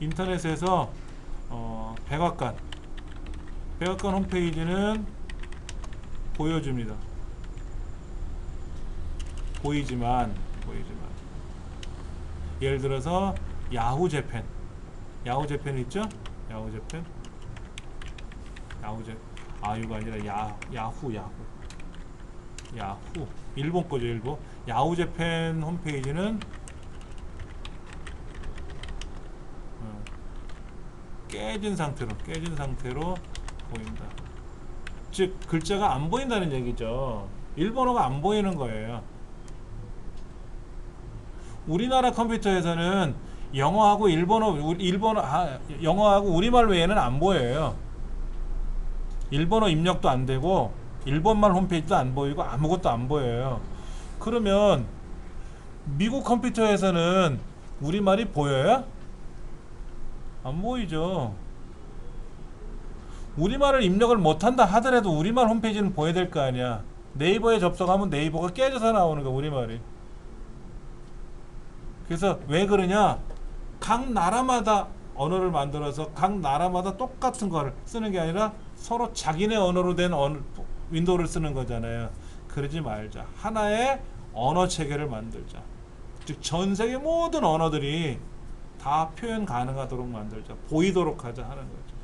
인터넷에서 백악관 홈페이지는 보여줍니다. 보이지만 예를 들어서 야후 재팬 있죠? 야후가 아니라 야후 일본 거죠. 일본 야후 재팬 홈페이지는 깨진 상태로 보인다. 즉 글자가 안 보인다는 얘기죠. 일본어가 안 보이는 거예요. 우리나라 컴퓨터에서는 영어하고 영어하고 우리말 외에는 안 보여요. 일본어 입력도 안 되고 일본말 홈페이지도 안 보이고 아무것도 안 보여요. 그러면 미국 컴퓨터에서는 우리말이 보여요? 안 보이죠. 우리말을 입력을 못한다 하더라도 우리말 홈페이지는 보여야 될 거 아니야. 네이버에 접속하면 네이버가 깨져서 나오는 거 우리말이. 그래서 왜 그러냐? 각 나라마다 언어를 만들어서 각 나라마다 똑같은 걸 쓰는 게 아니라 서로 자기네 언어로 된 윈도우를 쓰는 거잖아요. 그러지 말자. 하나의 언어 체계를 만들자. 즉 전 세계 모든 언어들이 다 표현 가능하도록 만들자. 보이도록 하자 하는 거죠.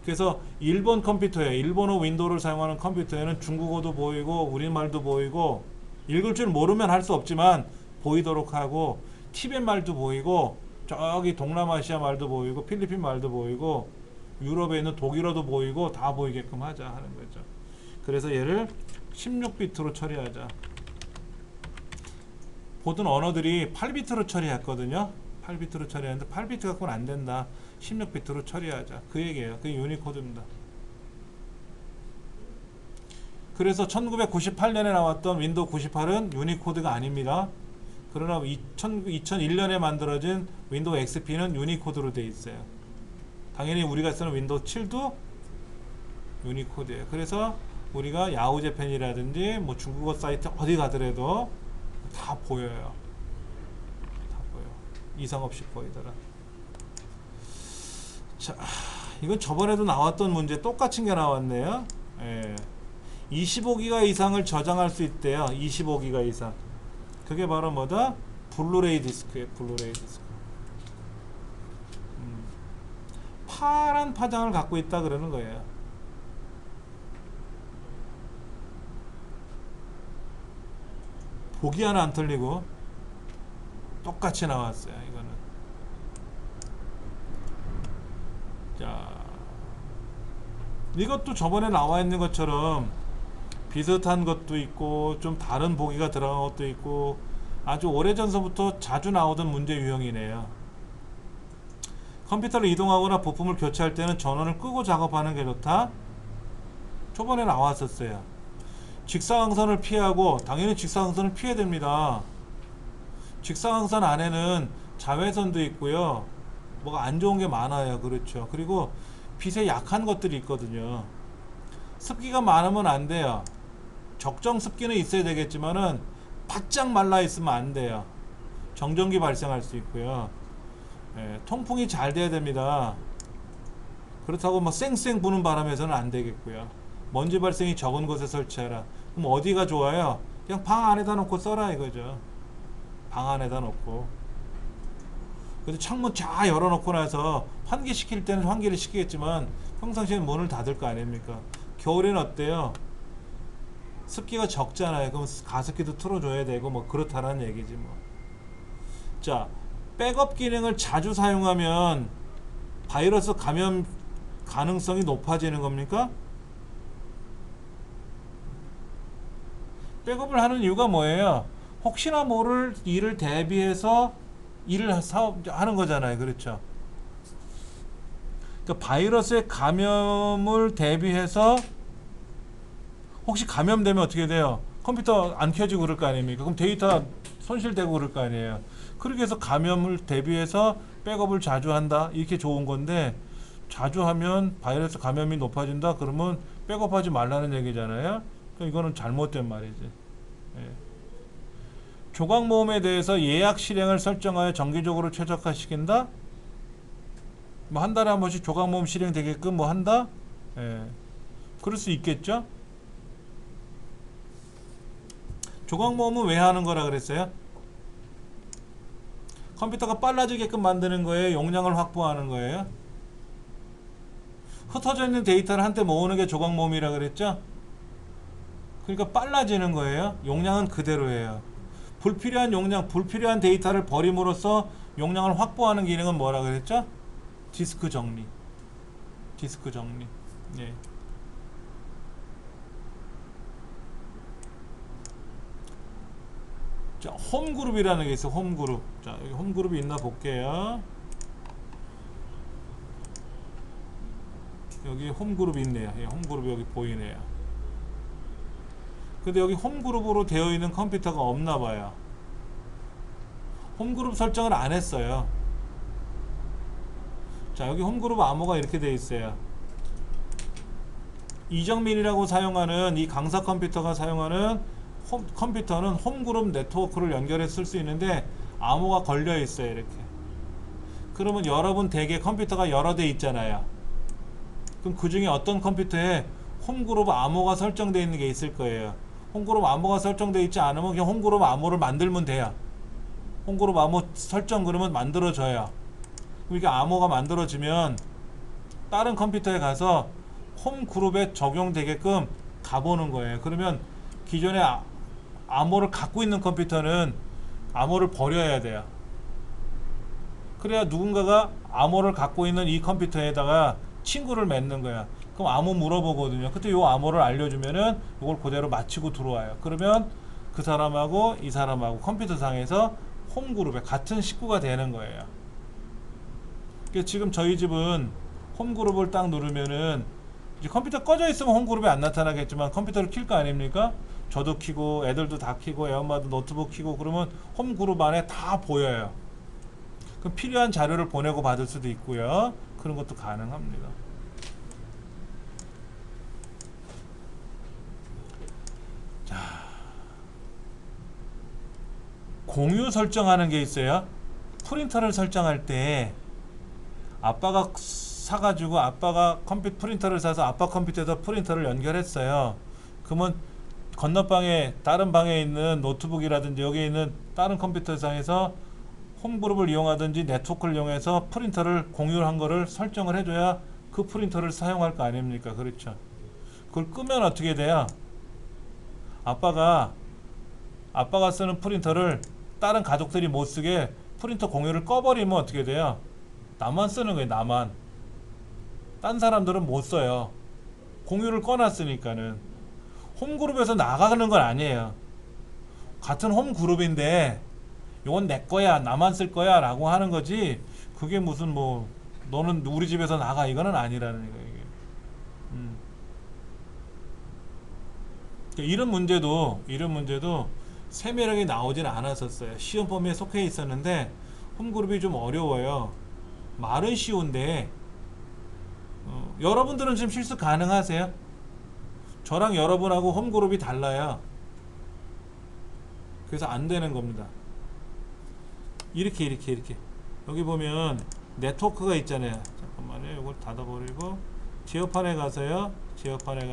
그래서 일본 컴퓨터에 일본어 윈도우를 사용하는 컴퓨터에는 중국어도 보이고 우리말도 보이고 읽을 줄 모르면 할 수 없지만 보이도록 하고 티벳 말도 보이고 저기 동남아시아 말도 보이고 필리핀 말도 보이고 유럽에 있는 독일어도 보이고 다 보이게끔 하자 하는 거죠. 그래서 얘를 16비트로 처리하자. 보던 언어들이 8비트로 처리했거든요. 8비트로 처리했는데 8비트 갖고는 안 된다. 16비트로 처리하자. 그 얘기예요. 그게 유니코드입니다. 그래서 1998년에 나왔던 윈도우 98은 유니코드가 아닙니다. 그러나 2001년에 만들어진 윈도우 XP는 유니코드로 되어 있어요. 당연히 우리가 쓰는 윈도우 7도 유니코드예요. 그래서 우리가 야후재팬이라든지 뭐 중국어 사이트 어디 가더라도 다 보여요. 다 보여. 이상 없이 보이더라. 자, 이건 저번에도 나왔던 문제 똑같은 게 나왔네요. 예. 25기가 이상을 저장할 수 있대요. 25기가 이상. 그게 바로 뭐다? 블루레이 디스크예요. 블루레이 디스크. 파란 파장을 갖고 있다 그러는 거예요. 보기 하나 안 틀리고 똑같이 나왔어요. 이거는. 자, 이것도 저번에 나와 있는 것처럼 비슷한 것도 있고 좀 다른 보기가 들어간 것도 있고 아주 오래전서부터 자주 나오던 문제 유형이네요. 컴퓨터를 이동하거나 부품을 교체할 때는 전원을 끄고 작업하는 게 좋다. 초반에 나왔었어요. 직사광선을 피하고 당연히 직사광선을 피해야 됩니다. 직사광선 안에는 자외선도 있고요. 뭐가 안 좋은 게 많아요. 그렇죠. 그리고 빛에 약한 것들이 있거든요. 습기가 많으면 안 돼요. 적정 습기는 있어야 되겠지만은 바짝 말라 있으면 안 돼요. 정전기 발생할 수 있고요. 예, 통풍이 잘 돼야 됩니다. 그렇다고 막 쌩쌩 부는 바람에서는 안 되겠고요. 먼지 발생이 적은 곳에 설치하라. 그럼 어디가 좋아요? 그냥 방 안에다 놓고 써라 이거죠. 방 안에다 놓고. 근데 창문 쫙 열어놓고 나서 환기시킬 때는 환기를 시키겠지만 평상시에는 문을 닫을 거 아닙니까? 겨울에는 어때요? 습기가 적잖아요. 그럼 가습기도 틀어줘야 되고 뭐 그렇다라는 얘기지 뭐. 자, 백업 기능을 자주 사용하면 바이러스 감염 가능성이 높아지는 겁니까? 백업을 하는 이유가 뭐예요? 혹시나 모를 일을 대비해서 하는 거잖아요. 그렇죠? 그러니까 바이러스의 감염을 대비해서 혹시 감염되면 어떻게 돼요? 컴퓨터 안 켜지고 그럴 거 아닙니까? 그럼 데이터 손실되고 그럴 거 아니에요. 그렇게 해서 감염을 대비해서 백업을 자주 한다. 이렇게 좋은 건데 자주 하면 바이러스 감염이 높아진다. 그러면 백업하지 말라는 얘기잖아요. 그러니까 이거는 잘못된 말이지. 예. 조각 모음에 대해서 예약 실행을 설정하여 정기적으로 최적화시킨다. 뭐 한 달에 한 번씩 조각 모음 실행되게끔 뭐 한다. 예. 그럴 수 있겠죠. 조각 모음은 왜 하는 거라 그랬어요? 컴퓨터가 빨라지게끔 만드는 거예요? 용량을 확보하는 거예요? 흩어져 있는 데이터를 한때 모으는 게 조각 모음이라 그랬죠? 그러니까 빨라지는 거예요. 용량은 그대로예요. 불필요한 용량, 불필요한 데이터를 버림으로써 용량을 확보하는 기능은 뭐라 그랬죠? 디스크 정리. 디스크 정리. 네. 자, 홈그룹이라는 게 있어. 홈그룹. 자, 여기 홈그룹이 있나 볼게요. 여기 홈그룹이 있네요. 예, 홈그룹이 여기 보이네요. 근데 여기 홈그룹으로 되어 있는 컴퓨터가 없나 봐요. 홈그룹 설정을 안 했어요. 자, 여기 홈그룹 암호가 이렇게 되어 있어요. 이정민이라고 사용하는 이 강사 컴퓨터가 사용하는 컴퓨터는 홈그룹 네트워크를 연결해 쓸 수 있는데 암호가 걸려 있어요. 이렇게. 그러면 여러분 댁에 컴퓨터가 여러 대 있잖아요. 그럼 그 중에 어떤 컴퓨터에 홈그룹 암호가 설정되어 있는 게 있을 거예요. 홈그룹 암호가 설정되어 있지 않으면 그냥 홈그룹 암호를 만들면 돼요. 홈그룹 암호 설정 그러면 만들어져요. 이게 암호가 만들어지면 다른 컴퓨터에 가서 홈그룹에 적용되게끔 가보는 거예요. 그러면 기존에 암호를 갖고 있는 컴퓨터는 암호를 버려야 돼요. 그래야 누군가가 암호를 갖고 있는 이 컴퓨터에다가 친구를 맺는 거야. 그럼 암호 물어보거든요. 그때 요 암호를 알려주면은 이걸 그대로 마치고 들어와요. 그러면 그 사람하고 이 사람하고 컴퓨터 상에서 홈그룹에 같은 식구가 되는 거예요. 지금 저희 집은 홈그룹을 딱 누르면은 이제 컴퓨터 꺼져 있으면 홈그룹이 안 나타나겠지만 컴퓨터를 킬 거 아닙니까? 저도 키고 애들도 다 키고 애엄마도 노트북 키고 그러면 홈그룹 안에 다 보여요. 그럼 필요한 자료를 보내고 받을 수도 있고요. 그런 것도 가능합니다. 자, 공유 설정하는 게 있어요. 프린터를 설정할 때 아빠가 사가지고 아빠가 컴퓨터 프린터를 사서 아빠 컴퓨터에다 프린터를 연결했어요. 그러면 건너방에 다른 방에 있는 노트북이라든지 여기 있는 다른 컴퓨터상에서 홈그룹을 이용하든지 네트워크를 이용해서 프린터를 공유한 거를 설정을 해줘야 그 프린터를 사용할 거 아닙니까? 그렇죠. 그걸 끄면 어떻게 돼요? 아빠가 쓰는 프린터를 다른 가족들이 못 쓰게 프린터 공유를 꺼버리면 어떻게 돼요? 나만 쓰는 거예요. 나만. 딴 사람들은 못 써요. 공유를 꺼놨으니까는. 홈그룹에서 나가는 건 아니에요. 같은 홈그룹인데 이건 내 거야, 나만 쓸 거야 라고 하는 거지, 그게 무슨 뭐 너는 우리 집에서 나가 이거는 아니라는 거예요. 이게. 이런 문제도 세밀하게 나오진 않았었어요. 시험 범위에 속해 있었는데 홈그룹이 좀 어려워요. 말은 쉬운데 여러분들은 지금 실습 가능하세요? 저랑 여러분하고 홈그룹이 달라요. 그래서 안 되는 겁니다. 이렇게 여기 보면 네트워크가 있잖아요. 잠깐만요. 이걸 닫아버리고 제어판에 가서요. 제어판에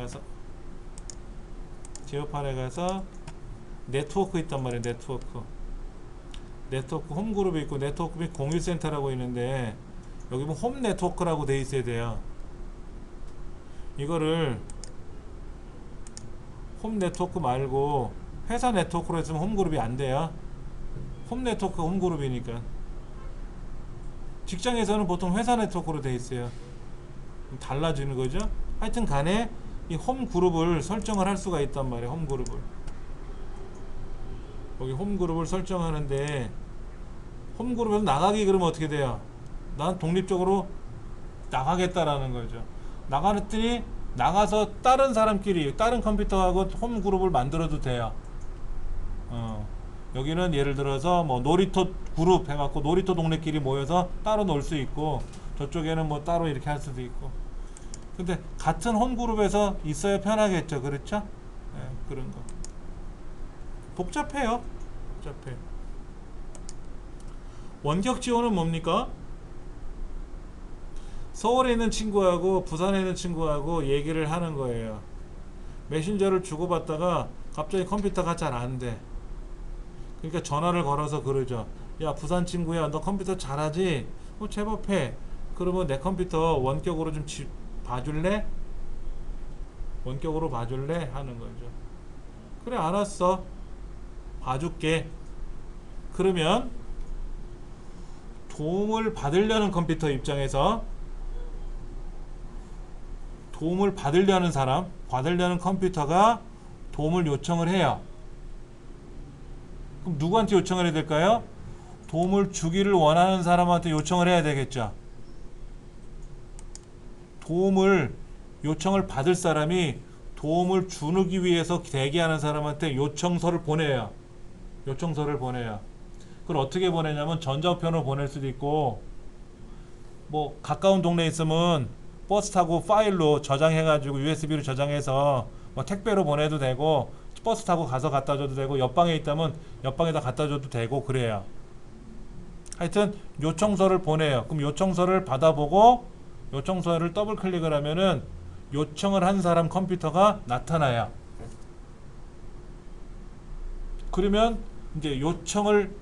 가서 네트워크 있단 말이에요. 네트워크 홈그룹이 있고 네트워크 및 공유센터라고 있는데 여기 보면 홈 네트워크라고 돼 있어야 돼요. 이거를 홈 네트워크 말고 회사 네트워크로 했으면 홈그룹이 안 돼요. 홈 네트워크 홈그룹이니까. 직장에서는 보통 회사 네트워크로 돼 있어요. 달라지는 거죠. 하여튼 간에 이 홈그룹을 설정을 할 수가 있단 말이에요. 홈그룹을. 여기 홈그룹을 설정하는데 홈그룹에서 나가기 그러면 어떻게 돼요? 난 독립적으로 나가겠다라는 거죠. 나가랬더니 나가서 다른 사람끼리 다른 컴퓨터하고 홈그룹을 만들어도 돼요. 여기는 예를 들어서 뭐 놀이터 그룹 해갖고 놀이터 동네끼리 모여서 따로 놀 수 있고 저쪽에는 뭐 따로 이렇게 할 수도 있고. 근데 같은 홈그룹에서 있어야 편하겠죠. 그렇죠? 네, 그런 거. 복잡해요. 원격 지원은 뭡니까? 서울에 있는 친구하고 부산에 있는 친구하고 얘기를 하는 거예요. 메신저를 주고받다가 갑자기 컴퓨터가 잘 안 돼. 그러니까 전화를 걸어서 그러죠. 야, 부산 친구야, 너 컴퓨터 잘하지? 제법 해. 그러면 내 컴퓨터 원격으로 좀 봐줄래? 원격으로 봐줄래? 하는 거죠. 그래, 알았어. 봐줄게. 그러면 도움을 받으려는 컴퓨터 입장에서 도움을 받으려는 사람, 받으려는 컴퓨터가 도움을 요청을 해요. 그럼 누구한테 요청을 해야 될까요? 도움을 주기를 원하는 사람한테 요청을 해야 되겠죠. 도움을 요청을 받을 사람이 도움을 주기 위해서 대기하는 사람한테 요청서를 보내요. 요청서를 보내요. 그걸 어떻게 보내냐면 전자우편으로 보낼 수도 있고, 뭐 가까운 동네에 있으면 버스 타고 파일로 저장해가지고 USB로 저장해서 뭐 택배로 보내도 되고, 버스 타고 가서 갖다 줘도 되고, 옆방에 있다면 옆방에다 갖다 줘도 되고 그래요. 하여튼 요청서를 보내요. 그럼 요청서를 받아보고 요청서를 더블 클릭을 하면은 요청을 한 사람 컴퓨터가 나타나요. 그러면 이제 요청을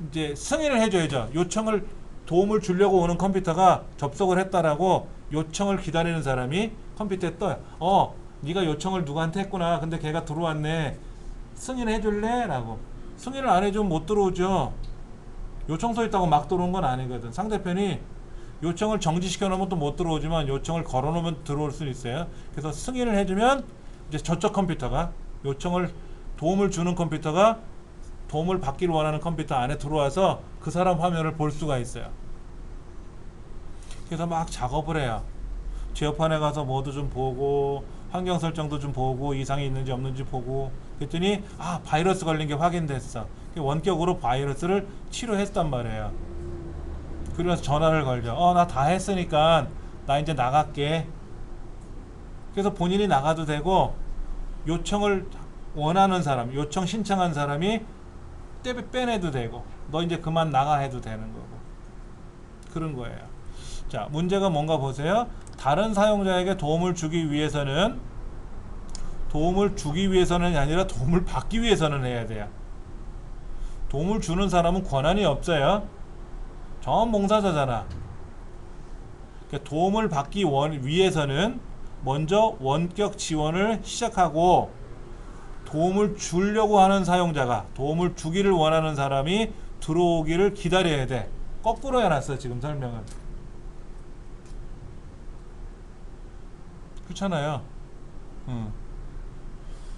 이제 승인을 해줘야죠. 요청을 도움을 주려고 오는 컴퓨터가 접속을 했다라고 요청을 기다리는 사람이 컴퓨터에 떠요. 네가 요청을 누구한테 했구나. 근데 걔가 들어왔네. 승인해 줄래? 라고. 승인을 안 해주면 못 들어오죠. 요청서 있다고 막 들어온 건 아니거든. 상대편이 요청을 정지시켜 놓으면 또 못 들어오지만 요청을 걸어 놓으면 들어올 수 있어요. 그래서 승인을 해주면 이제 저쪽 컴퓨터가 도움을 주는 컴퓨터가 도움을 받기를 원하는 컴퓨터 안에 들어와서 그 사람 화면을 볼 수가 있어요. 그래서 막 작업을 해요. 제어판에 가서 뭐도 좀 보고, 환경 설정도 좀 보고, 이상이 있는지 없는지 보고, 그랬더니 바이러스 걸린 게 확인됐어. 원격으로 바이러스를 치료했단 말이에요. 그래서 전화를 걸죠. 나 다 했으니까 나 이제 나갈게. 그래서 본인이 나가도 되고, 요청을 원하는 사람, 요청 신청한 사람이 빼내도 되고, 너 이제 그만 나가 해도 되는 거고, 그런 거예요. 자, 문제가 뭔가 보세요. 다른 사용자에게 도움을 주기 위해서는 아니라 도움을 받기 위해서는 해야 돼요. 도움을 주는 사람은 권한이 없어요. 자원봉사자잖아. 그러니까 도움을 받기 위해서는 먼저 원격 지원을 시작하고, 도움을 주려고 하는 사용자가, 도움을 주기를 원하는 사람이 들어오기를 기다려야 돼. 거꾸로 해놨어 지금 설명을. 그렇잖아요.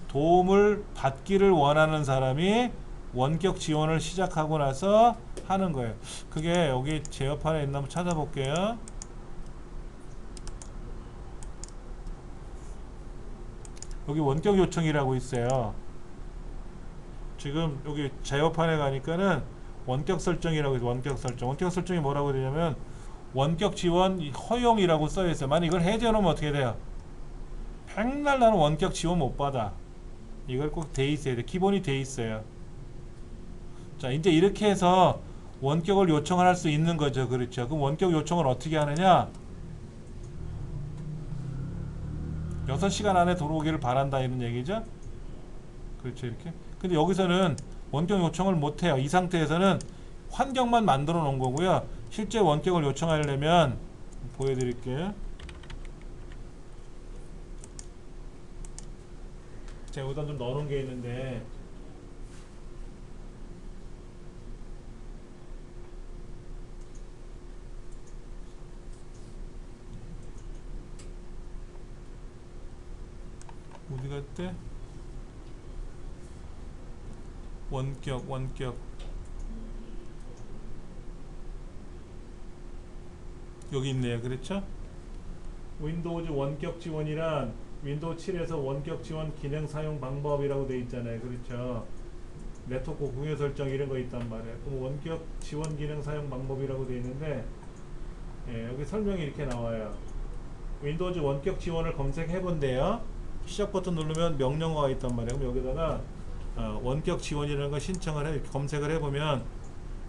도움을 받기를 원하는 사람이 원격 지원을 시작하고 나서 하는 거예요. 그게 여기 제어판에 있나 한번 찾아볼게요. 여기 원격 요청이라고 있어요. 지금 여기 제어판에 가니까는 원격 설정이라고 있어요. 원격 설정이 뭐라고 되냐면 원격 지원 허용이라고 써 있어요. 만약 이걸 해제 놓으면 어떻게 돼요? 백날 나는 원격 지원 못 받아. 이걸 꼭 돼 있어야 돼. 기본이 돼 있어요. 자, 이제 이렇게 해서 원격을 요청을 할 수 있는 거죠. 그렇죠. 그럼 원격 요청을 어떻게 하느냐? 6시간 안에 들어오기를 바란다 이런 얘기죠. 그렇죠. 이렇게. 근데 여기서는 원격 요청을 못 해요. 이 상태에서는 환경만 만들어 놓은 거고요. 실제 원격을 요청하려면 보여드릴게요. 제가 여기다 좀 넣어놓은 게 있는데, 어디 갔대? 원격 여기 있네요. 그렇죠? 윈도우즈 원격 지원이란 윈도우 7에서 원격 지원 기능 사용 방법이라고 돼 있잖아요. 그렇죠? 네트워크 공유 설정 이런 거 있단 말이에요. 그럼 원격 지원 기능 사용 방법이라고 돼 있는데, 여기 설명이 이렇게 나와요. 윈도우즈 원격 지원을 검색해 본대요. 시작 버튼 누르면 명령어가 있단 말이에요. 그럼 여기다가 원격 지원이라는 걸 신청을 해, 검색을 해보면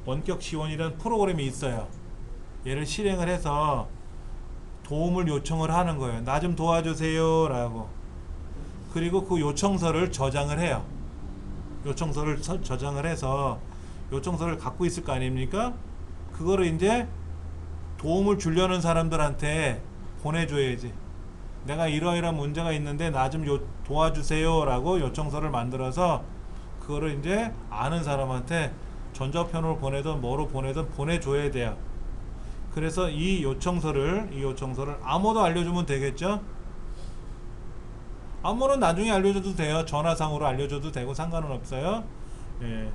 원격 지원이라는 프로그램이 있어요. 얘를 실행을 해서 도움을 요청을 하는 거예요. 나 좀 도와주세요 라고. 그리고 그 요청서를 저장을 해요. 요청서를 저장을 해서 요청서를 갖고 있을 거 아닙니까? 그거를 이제 도움을 주려는 사람들한테 보내줘야지. 내가 이러이러한 문제가 있는데 나 좀 도와주세요 라고 요청서를 만들어서 그거를 이제 아는 사람한테 전자우편으로 보내든 뭐로 보내든 보내줘야 돼요. 그래서 이 요청서를 아무도 알려주면 되겠죠? 안무는 나중에 알려줘도 돼요. 전화상으로 알려줘도 되고 상관은 없어요. 예.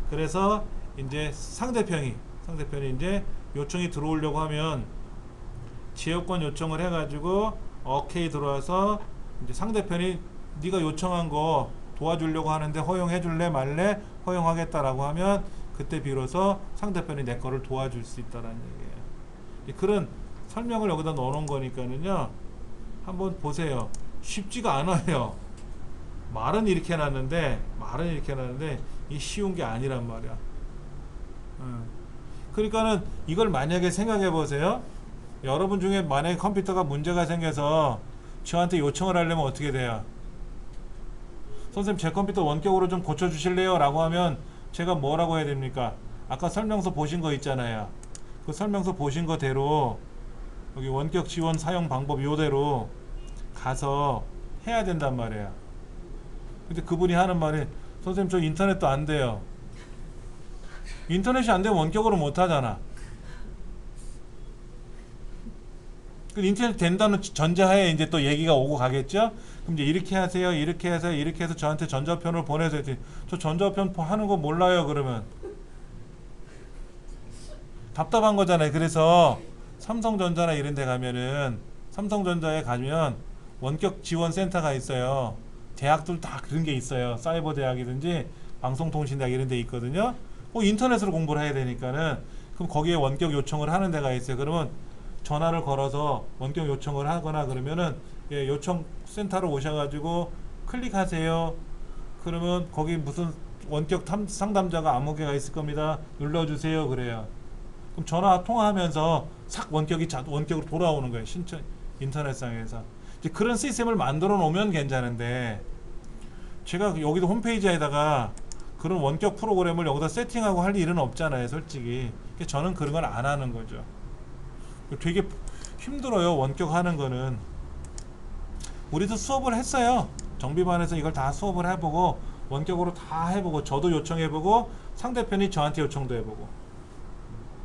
그래서 이제 상대편이 이제 요청이 들어오려고 하면 지역권 요청을 해가지고 오케이 들어와서 이제 상대편이 네가 요청한 거 도와주려고 하는데 허용해 줄래 말래? 허용하겠다라고 하면 그때 비로소 상대편이 내 거를 도와줄 수 있다라는 얘기예요. 그런 설명을 여기다 넣어놓은 거니까는요. 한번 보세요. 쉽지가 않아요. 말은 이렇게 해놨는데 이 쉬운 게 아니란 말이야. 그러니까는 이걸 만약에 생각해 보세요. 여러분 중에 만약에 컴퓨터가 문제가 생겨서 저한테 요청을 하려면 어떻게 돼요? 선생님 제 컴퓨터 원격으로 좀 고쳐주실래요? 라고 하면 제가 뭐라고 해야 됩니까? 아까 설명서 보신 거 있잖아요. 그 설명서 보신 거대로 여기 원격 지원 사용 방법 요대로 가서 해야 된단 말이에요. 근데 그분이 하는 말이 선생님 저 인터넷도 안 돼요. 인터넷이 안 되면 원격으로 못 하잖아. 그 인터넷 된다는 전제하에 이제 또 얘기가 오고 가겠죠? 그럼 이제 이렇게 하세요, 이렇게 해서 이렇게 해서 저한테 전자편을 보내서 저 전자편 하는 거 몰라요. 그러면 답답한 거잖아요. 그래서 삼성전자나 이런 데 가면은 삼성전자에 가면 원격 지원 센터가 있어요. 대학들 다 그런 게 있어요. 사이버 대학이든지 방송통신대학 이런 데 있거든요. 인터넷으로 공부를 해야 되니까는 그럼 거기에 원격 요청을 하는 데가 있어요. 그러면 전화를 걸어서 원격 요청을 하거나 그러면은 예, 요청 센터로 오셔가지고 클릭하세요. 그러면 거기 무슨 원격 상담자가 아무 개가 있을 겁니다. 눌러주세요. 그래요. 그럼 전화 통화하면서 싹 원격으로 돌아오는 거예요. 인터넷상에서. 이제 그런 시스템을 만들어 놓으면 괜찮은데 제가 여기도 홈페이지에다가 그런 원격 프로그램을 여기다 세팅하고 할 일은 없잖아요. 솔직히. 저는 그런 건 안 하는 거죠. 되게 힘들어요. 원격 하는 거는. 우리도 수업을 했어요. 정비반에서 이걸 다 수업을 해보고 원격으로 다 해보고 저도 요청해보고 상대편이 저한테 요청도 해보고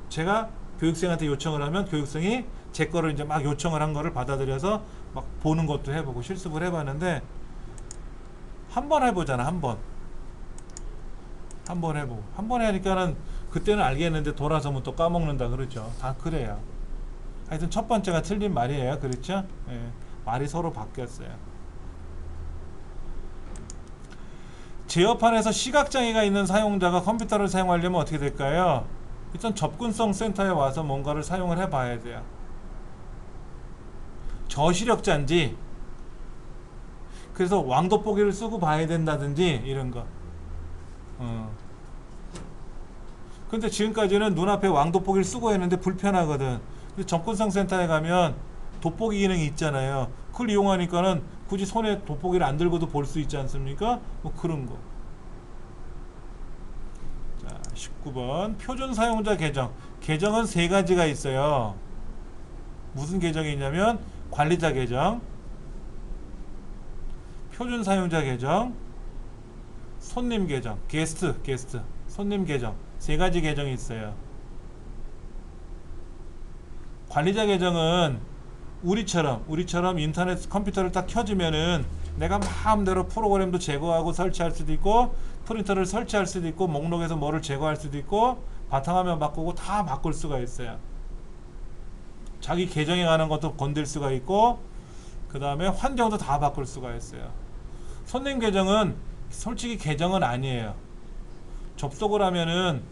제가 교육생한테 요청을 하면 교육생이 제 거를 이제 막 요청을 한 거를 받아들여서 막 보는 것도 해보고 실습을 해봤는데 한 번 해보잖아. 한 번 해보고 한 번 하니까는 그때는 알겠는데 돌아서면 또 까먹는다 그러죠. 다 그래요. 하여튼 첫 번째가 틀린 말이에요. 그렇죠? 예, 말이 서로 바뀌었어요. 제어판에서 시각장애가 있는 사용자가 컴퓨터를 사용하려면 어떻게 될까요? 일단 접근성 센터에 와서 뭔가를 사용을 해봐야 돼요. 저시력자인지 그래서 왕돋보기를 쓰고 봐야 된다든지 이런 거. 근데 지금까지는 눈앞에 왕돋보기를 쓰고 했는데 불편하거든. 근데 접근성 센터에 가면 돋보기 기능이 있잖아요. 그걸 이용하니까는 굳이 손에 돋보기를 안 들고도 볼 수 있지 않습니까? 뭐 그런 거. 자, 19번 표준 사용자 계정. 계정은 세 가지가 있어요. 무슨 계정이 있냐면 관리자 계정, 표준 사용자 계정, 손님 계정, 게스트, 손님 계정 세 가지 계정이 있어요. 관리자 계정은 우리처럼 인터넷 컴퓨터를 딱 켜주면은 내가 마음대로 프로그램도 제거하고 설치할 수도 있고 프린터를 설치할 수도 있고 목록에서 뭐를 제거할 수도 있고 바탕화면 바꾸고 다 바꿀 수가 있어요. 자기 계정에 관한 것도 건들 수가 있고 그 다음에 환경도 다 바꿀 수가 있어요. 손님 계정은 솔직히 계정은 아니에요. 접속을 하면은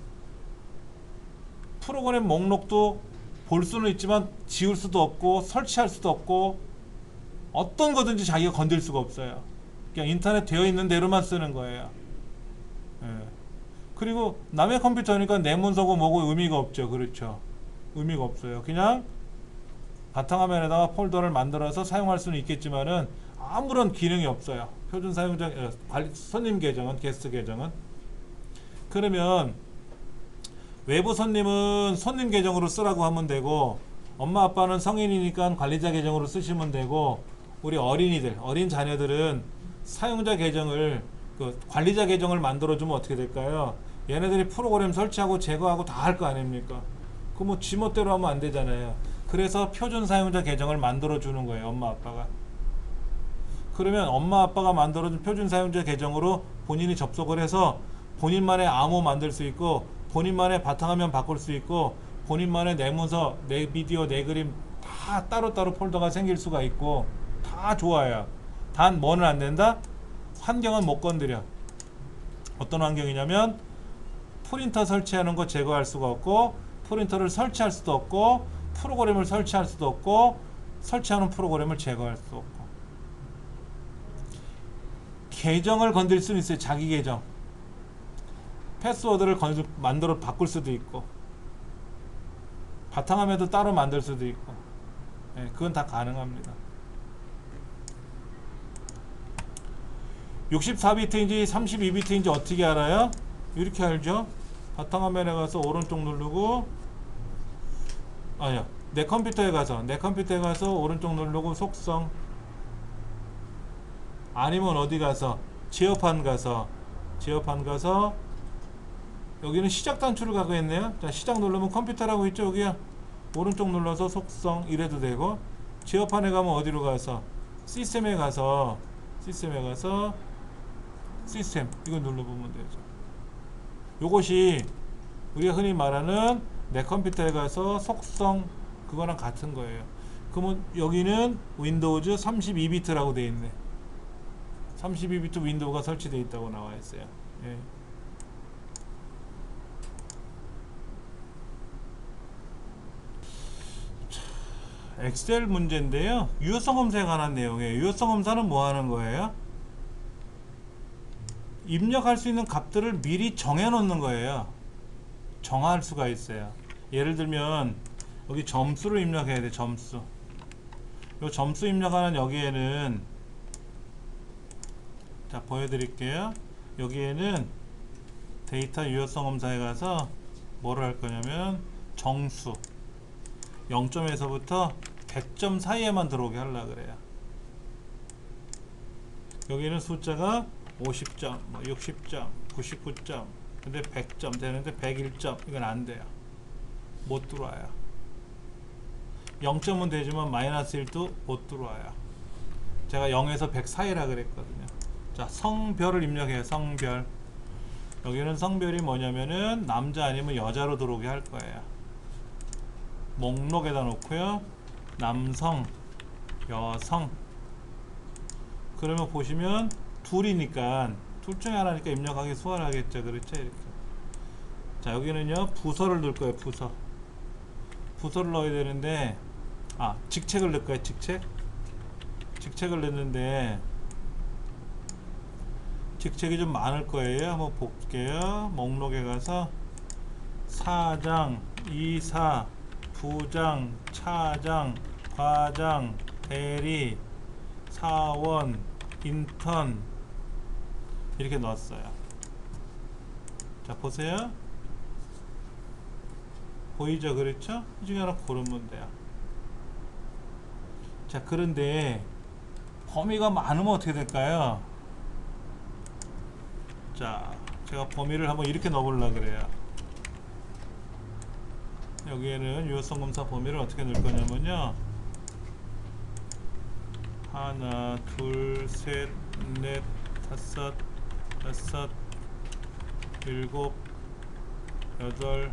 프로그램 목록도 볼 수는 있지만 지울 수도 없고 설치할 수도 없고 어떤 거든지 자기가 건들 수가 없어요. 그냥 인터넷 되어 있는 대로만 쓰는 거예요. 예. 그리고 남의 컴퓨터니까 내 문서고 뭐고 의미가 없죠. 그렇죠. 의미가 없어요. 그냥 바탕화면에다가 폴더를 만들어서 사용할 수는 있겠지만은 아무런 기능이 없어요. 표준 사용자 손님 계정은 게스트 계정은. 그러면 외부 손님은 손님 계정으로 쓰라고 하면 되고 엄마 아빠는 성인이니까 관리자 계정으로 쓰시면 되고 우리 어린 자녀들은 사용자 계정을 관리자 계정을 만들어주면 어떻게 될까요? 얘네들이 프로그램 설치하고 제거하고 다 할 거 아닙니까? 그 뭐 지멋대로 하면 안 되잖아요. 그래서 표준 사용자 계정을 만들어 주는 거예요. 엄마 아빠가. 그러면 엄마 아빠가 만들어준 표준 사용자 계정으로 본인이 접속을 해서 본인만의 암호 만들 수 있고 본인만의 바탕화면 바꿀 수 있고 본인만의 내 문서, 내 비디오, 내 그림 다 따로따로 폴더가 생길 수가 있고 다 좋아요. 단 뭐는 안 된다? 환경은 못 건드려. 어떤 환경이냐면 프린터 설치하는 거 제거할 수가 없고 프린터를 설치할 수도 없고 프로그램을 설치할 수도 없고 설치하는 프로그램을 제거할 수도 없고 계정을 건들 수는 있어요. 자기 계정 패스워드를 만들어 바꿀 수도 있고 바탕화면도 따로 만들 수도 있고 네, 그건 다 가능합니다. 64비트인지 32비트인지 어떻게 알아요? 이렇게 알죠? 바탕화면에 가서 오른쪽 누르고 아니야 내 컴퓨터에 가서 오른쪽 누르고 속성 아니면 어디 가서 지어판 가서 여기는 시작 단추를 가고 있네요. 자 시작 누르면 컴퓨터라고 있죠. 여기야 오른쪽 눌러서 속성 이래도 되고 지어판에 가면 어디로 가서 시스템에 가서 시스템 이거 눌러보면 되죠. 요것이 우리가 흔히 말하는 내 컴퓨터에 가서 속성 그거랑 같은 거예요. 그러면 여기는 윈도우즈 32비트라고 되어 있네. 32비트 윈도우가 설치되어 있다고 나와 있어요. 예. 엑셀 문제인데요. 유효성 검사에 관한 내용이에요. 유효성 검사는 뭐 하는 거예요? 입력할 수 있는 값들을 미리 정해 놓는 거예요. 정할 수가 있어요. 예를 들면 여기 점수를 입력해야 돼. 점수. 요 점수 입력하는 여기에는 자 보여드릴게요. 여기에는 데이터 유효성 검사에 가서 뭐를 할 거냐면 정수 0점에서부터 100점 사이에만 들어오게 하려고 그래요. 여기는 숫자가 50점, 60점, 99점 근데 100점 되는데 101점 이건 안 돼요. 못 들어와요. 0점은 되지만 마이너스 1도 못 들어와요. 제가 0에서 100 사이라 그랬거든요. 자 성별을 입력해요. 성별 여기는 성별이 뭐냐면은 남자 아니면 여자로 들어오게 할 거예요. 목록에다 놓고요. 남성, 여성 그러면 보시면 둘이니까 둘 중에 하나니까 입력하기 수월하겠죠. 그렇죠? 이렇게. 자 여기는요 부서를 넣을 거예요. 부서를 넣어야 되는데 직책을 넣을 거예요. 직책을 넣는데 직책이 좀 많을 거예요. 한번 볼게요. 목록에 가서 사장, 이사, 부장, 차장, 과장, 대리, 사원, 인턴 이렇게 넣었어요. 자 보세요. 보이죠? 그렇죠? 이 중에 하나 고르면 돼요. 자 그런데 범위가 많으면 어떻게 될까요? 자 제가 범위를 한번 이렇게 넣어보려고 그래요. 여기에는 유효성 검사 범위를 어떻게 넣을 거냐면요 하나 둘 셋 넷 다섯 여섯 일곱 여덟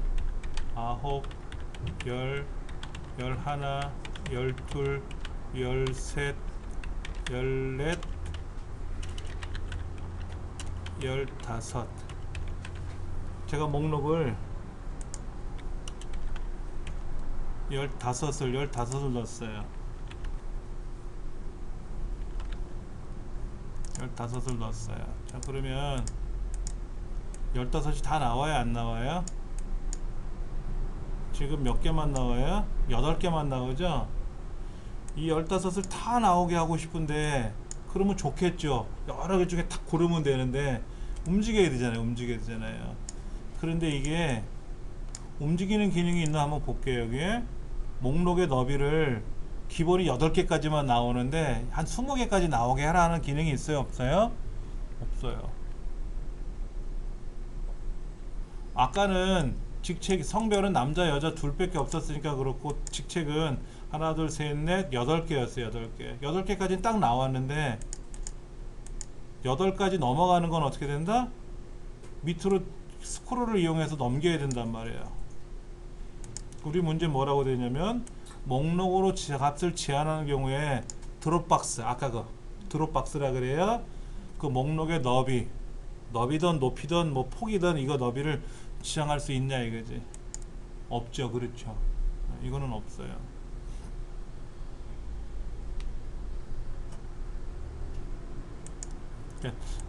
아홉 열 열하나 열둘 열셋 열넷 열다섯 제가 목록을 15을 넣었어요. 15을 넣었어요. 자 그러면 15이 다 나와요? 안 나와요? 지금 몇 개만 나와요? 8개만 나오죠? 이 15을 다 나오게 하고 싶은데 그러면 좋겠죠. 여러 개 중에 딱 고르면 되는데 움직여야 되잖아요. 그런데 이게 움직이는 기능이 있나 한번 볼게요. 여기에 목록의 너비를 기본이 8개까지만 나오는데 한 20개까지 나오게 하라는 기능이 있어요? 없어요? 없어요. 아까는 직책 성별은 남자 여자 둘밖에 없었으니까 그렇고 직책은 하나 둘 셋 넷 8개였어요. 8개까지 딱 나왔는데 8까지 넘어가는 건 어떻게 된다? 밑으로 스크롤을 이용해서 넘겨야 된단 말이에요. 우리 문제 뭐라고 되냐면 목록으로 값을 제한하는 경우에 드롭박스, 아까 그 드롭박스라 그래요. 그 목록의 너비든 높이든 뭐 폭이든 이거 너비를 지정할 수 있냐 이거지. 없죠. 그렇죠. 이거는 없어요.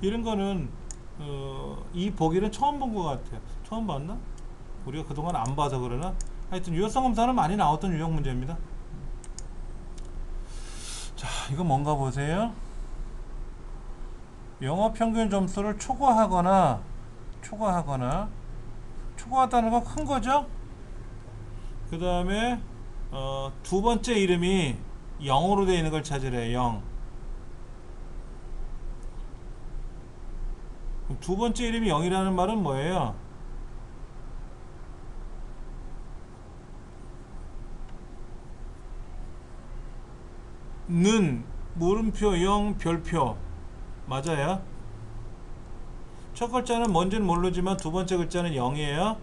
이런 거는 이 보기는 처음 본 것 같아요. 처음 봤나? 우리가 그동안 안 봐서 그러나? 하여튼 유효성 검사는 많이 나왔던 유형 문제입니다. 자, 이거 뭔가 보세요. 영어 평균 점수를 초과하다는 건 큰 거죠. 그 다음에 두 번째 이름이 0으로 되어 있는 걸 찾으래요. 0. 두 번째 이름이 0이라는 말은 뭐예요? 는 물음표 0 별표 맞아요. 첫 글자는 뭔지는 모르지만 두 번째 글자는 0이에요.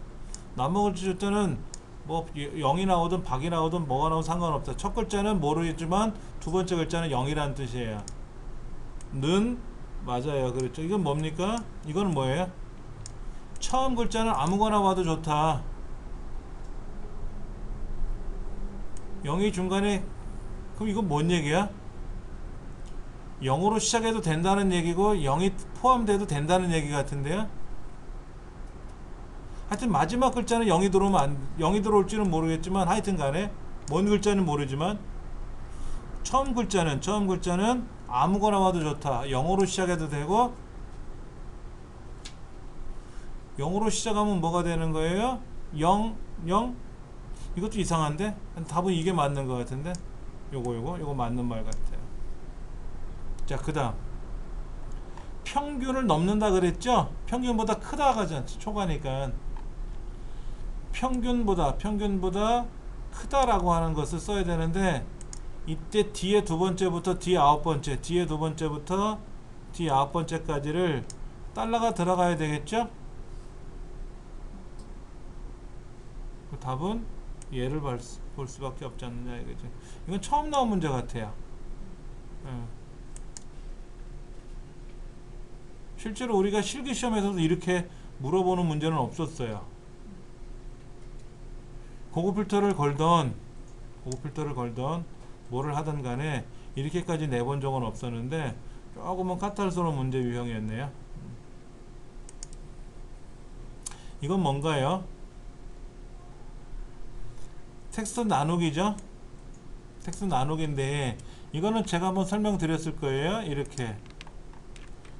나머지 글자는 뭐 0이 나오든 박이 나오든 뭐가 나오든 상관없다. 첫 글자는 모르겠지만 두 번째 글자는 0이라는 뜻이에요. 는 맞아요. 그렇죠. 이건 뭡니까? 이거는 뭐예요? 처음 글자는 아무거나 와도 좋다. 0이 중간에, 그럼 이건 뭔 얘기야? 0으로 시작해도 된다는 얘기고 0이 포함돼도 된다는 얘기 같은데요. 하여튼 마지막 글자는 0이 들어오면 0이 들어올지는 모르겠지만 하여튼 간에 뭔 글자는 모르지만 처음 글자는 아무거나 와도 좋다. 0으로 시작해도 되고 0으로 시작하면 뭐가 되는 거예요? 0 이것도 이상한데? 답은 이게 맞는 것 같은데? 요거 맞는 말 같아요. 자, 그 다음 평균을 넘는다 그랬죠? 평균보다 크다 가잖아. 초과니까 평균보다 크다라고 하는 것을 써야 되는데 이때 뒤에 두 번째부터 뒤에 아홉 번째까지를 달러가 들어가야 되겠죠? 그 답은 얘를 볼 수밖에 없지 않느냐 이거죠. 이건 처음 나온 문제 같아요. 실제로 우리가 실기시험에서도 이렇게 물어보는 문제는 없었어요. 고급 필터를 걸던 뭐를 하든 간에 이렇게까지 내본 적은 없었는데 조금은 까탈스러운 문제 유형이었네요. 이건 뭔가요? 텍스트 나누기죠? 텍스트 나누기인데 이거는 제가 한번 설명드렸을 거예요. 이렇게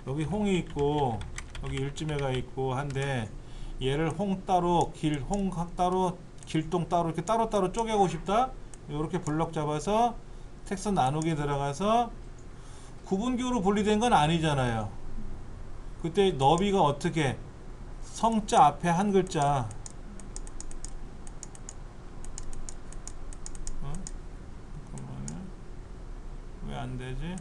여기 홍이 있고 여기 일지매가 있고 한데 얘를 홍 따로 홍 따로 길동 따로 이렇게 따로따로 쪼개고 싶다. 이렇게 블럭 잡아서 텍스트 나누기 들어가서 구분기호로 분리된 건 아니잖아요. 그때 너비가 어떻게 성자 앞에 한 글자 잠깐만요. 왜 안 되지?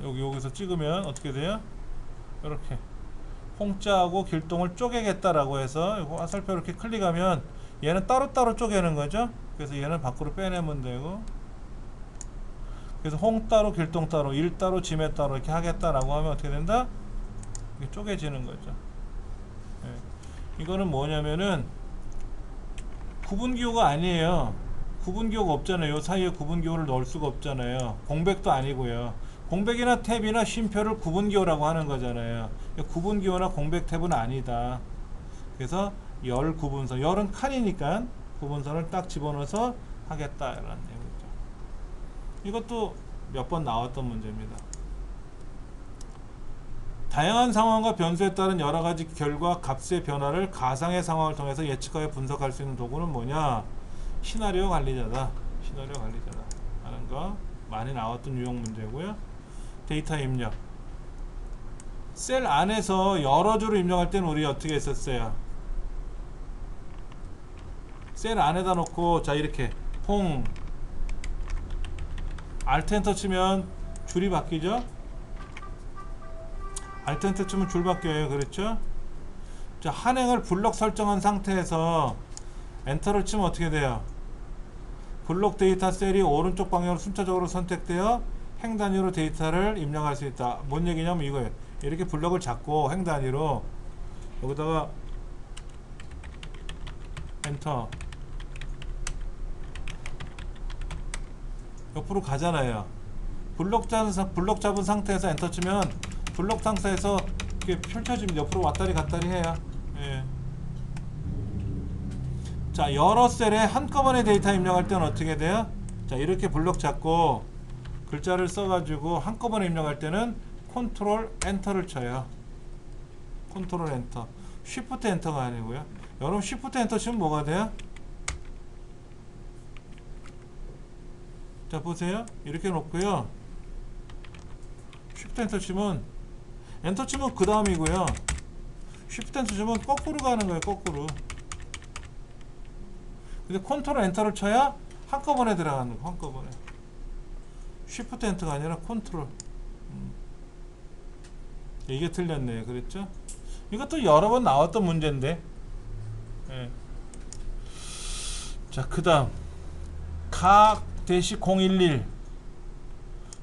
여기서 찍으면 어떻게 돼요? 이렇게 홍자하고 길동을 쪼개겠다라고 해서 이거 화살표 이렇게 클릭하면 얘는 따로따로 쪼개는 거죠. 그래서 얘는 밖으로 빼내면 되고 그래서 홍 따로 길동 따로 일 따로 지매 따로 이렇게 하겠다라고 하면 어떻게 된다? 이게 쪼개지는 거죠. 이거는 뭐냐면은 구분기호가 아니에요. 구분기호가 없잖아요. 이 사이에 구분기호를 넣을 수가 없잖아요. 공백도 아니고요. 공백이나 탭이나 쉼표를 구분기호라고 하는 거잖아요. 구분기호나 공백 탭은 아니다. 그래서 열 구분선, 열은 칸이니까 구분선을 딱 집어넣어서 하겠다라는 얘기죠. 이것도 몇 번 나왔던 문제입니다. 다양한 상황과 변수에 따른 여러가지 결과 값의 변화를 가상의 상황을 통해서 예측하여 분석할 수 있는 도구는 뭐냐? 시나리오 관리자다. 하는 거 많이 나왔던 유형 문제고요. 데이터 입력. 셀 안에서 여러 줄을 입력할 때는 우리 어떻게 했었어요? 셀 안에다 놓고 자 이렇게 홍 Alt 엔터 치면 줄이 바뀌죠. Alt 엔터 치면 줄 바뀌어요. 그렇죠? 자, 한행을 블록 설정한 상태에서 엔터를 치면 어떻게 돼요? 블록 데이터 셀이 오른쪽 방향으로 순차적으로 선택되어 행 단위로 데이터를 입력할 수 있다. 뭔 얘기냐면 이거예요. 이렇게 블록을 잡고 행 단위로 여기다가 엔터 옆으로 가잖아요. 블록 잡은 상태에서 엔터 치면 블록 상태에서 이렇게 펼쳐지면 옆으로 왔다리 갔다리 해요. 예. 자, 여러 셀에 한꺼번에 데이터 입력할 때는 어떻게 돼요? 자, 이렇게 블록 잡고 글자를 써가지고 한꺼번에 입력할 때는 컨트롤 엔터를 쳐요. 컨트롤 엔터. 쉬프트 엔터가 아니고요. 여러분 쉬프트 엔터 치면 뭐가 돼요? 자, 보세요. 이렇게 놓고요. 쉬프트 엔터 치면 그 다음이고요. 쉬프트 엔터 치면 거꾸로 가는 거예요. 거꾸로. 근데 컨트롤 엔터를 쳐야 한꺼번에 들어가는 거. 한꺼번에. 쉬프트 엔터가 아니라 컨트롤. 이게 틀렸네요. 그랬죠? 이것도 여러 번 나왔던 문제인데. 예. 자, 그 다음 가-011.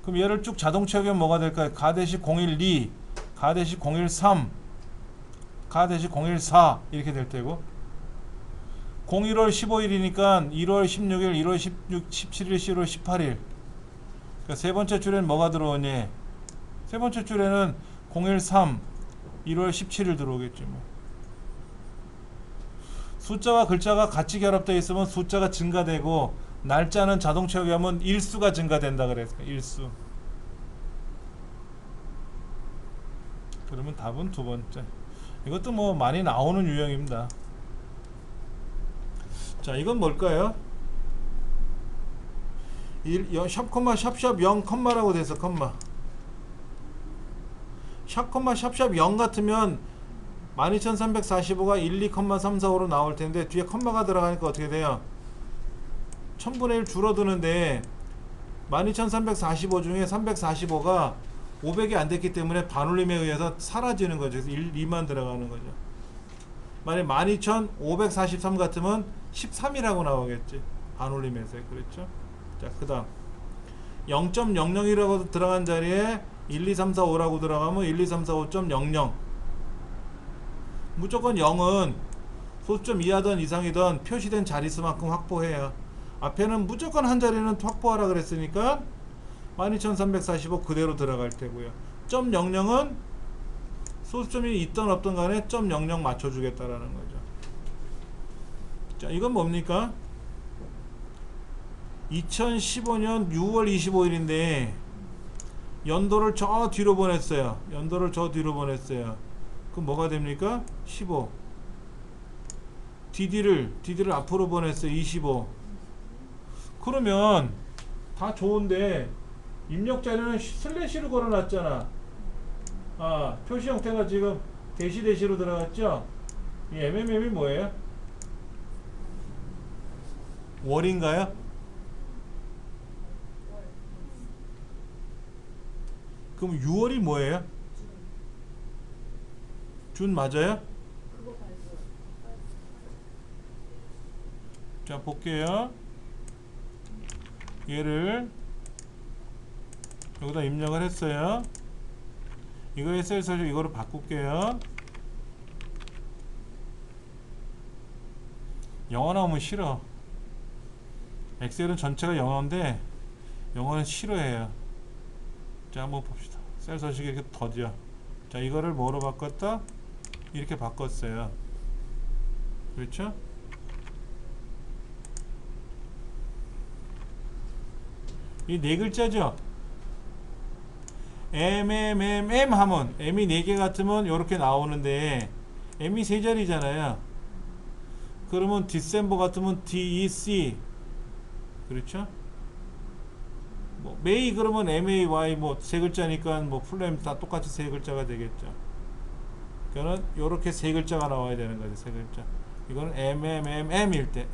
그럼 얘를 쭉 자동 채우면 뭐가 될까요? 가-012, 가-013, 가-014 이렇게 될 테고, 01월 15일이니까 1월 16일, 1월 17일, 10월 18일. 그러니까 세 번째 줄에는 뭐가 들어오니? 세 번째 줄에는 013, 1월 17일 들어오겠지 뭐. 숫자와 글자가 같이 결합되어 있으면 숫자가 증가되고, 날짜는 자동 채우기 하면 일수가 증가된다 그랬어요. 일수. 그러면 답은 두 번째. 이것도 뭐 많이 나오는 유형입니다. 자, 이건 뭘까요? 샵 콤마 샵샵 0 컴마라고 돼서 컴마. 샵 콤마 샵샵 0 같으면 12345가 1, 2, 345로 나올 텐데 뒤에 컴마가 들어가니까 어떻게 돼요? 1000분의 1 줄어드는데 12345 중에 345가 500이 안 됐기 때문에 반올림에 의해서 사라지는 거죠. 그래서 1, 2만 들어가는 거죠. 만약 12543 같으면 13이라고 나오겠지. 반올림에서. 그렇죠? 자, 그 다음 0.00이라고 들어간 자리에 1, 2, 3, 4, 5라고 들어가면 1, 2, 3, 4, 5.00. 무조건 0은 소수점 이하든 이상이든 표시된 자릿수만큼 확보해요. 앞에는 무조건 한 자리는 확보하라 그랬으니까 12345 그대로 들어갈 테고요. 0.00은 소수점이 있든 없든 간에 0.00 맞춰주겠다라는 거죠. 자, 이건 뭡니까? 2015년 6월 25일인데 연도를 저 뒤로 보냈어요. 그럼 뭐가 됩니까? 15. DD를 앞으로 보냈어요. 25. 그러면 다 좋은데 입력 자료는 슬래시로 걸어놨잖아. 아, 표시 형태가 지금 대시로 들어갔죠? 이 MMM이 뭐예요? 월인가요? 그럼 6월이 뭐예요? 준 맞아요? 자, 볼게요. 얘를 여기다 입력을 했어요. 이거에 셀 설정 이거로 바꿀게요. 영어 나오면 싫어. 엑셀은 전체가 영어인데 영어는 싫어해요. 자, 한번 봅시다. 셀 서식이 이렇게 더디어. 자, 이거를 뭐로 바꿨다? 이렇게 바꿨어요. 그렇죠? 이 네 글자죠? M 하면 M이 4개 같으면 이렇게 나오는데 M이 3자리잖아요. 그러면 디셈버 같으면 DEC. 그렇죠? 뭐 메이 그러면 MAY 뭐 3글자니까 뭐 플레임 다 똑같이 3글자가 되겠죠. 그러니까 요렇게 3글자가 나와야 되는 거죠. 3글자. 이거는 MMM일 때.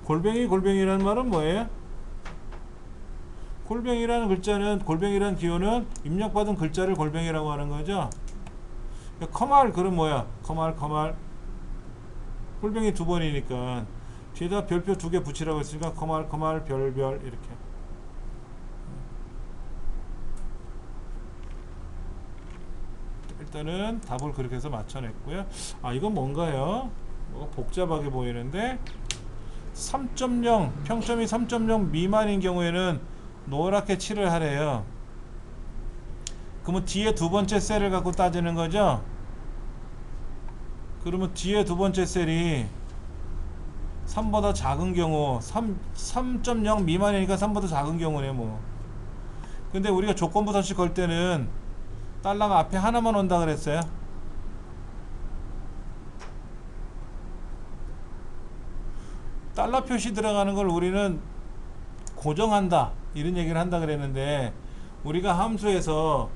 골뱅이라는 말은 뭐예요? 골뱅이라는 글자는, 골뱅이라는 기호는 입력받은 글자를 골뱅이라고 하는 거죠. 커말 그럼 뭐야? 커말 골뱅이 두 번이니까 뒤에다 별표 두 개 붙이라고 했으니까 커말 별별 이렇게. 일단은 답을 그렇게 해서 맞춰냈고요. 아, 이건 뭔가요? 뭐가 복잡하게 보이는데 3.0 평점이 3.0 미만인 경우에는 노랗게 칠을 하래요. 그러면 뒤에 두 번째 셀을 갖고 따지는 거죠. 그러면 뒤에 두 번째 셀이 3보다 작은 경우 3.0 미만이니까 3보다 작은 경우네 뭐. 근데 우리가 조건부 서식 걸 때는 달러가 앞에 하나만 온다 그랬어요. 달러 표시 들어가는 걸 우리는 고정한다 이런 얘기를 한다 그랬는데, 우리가 함수에서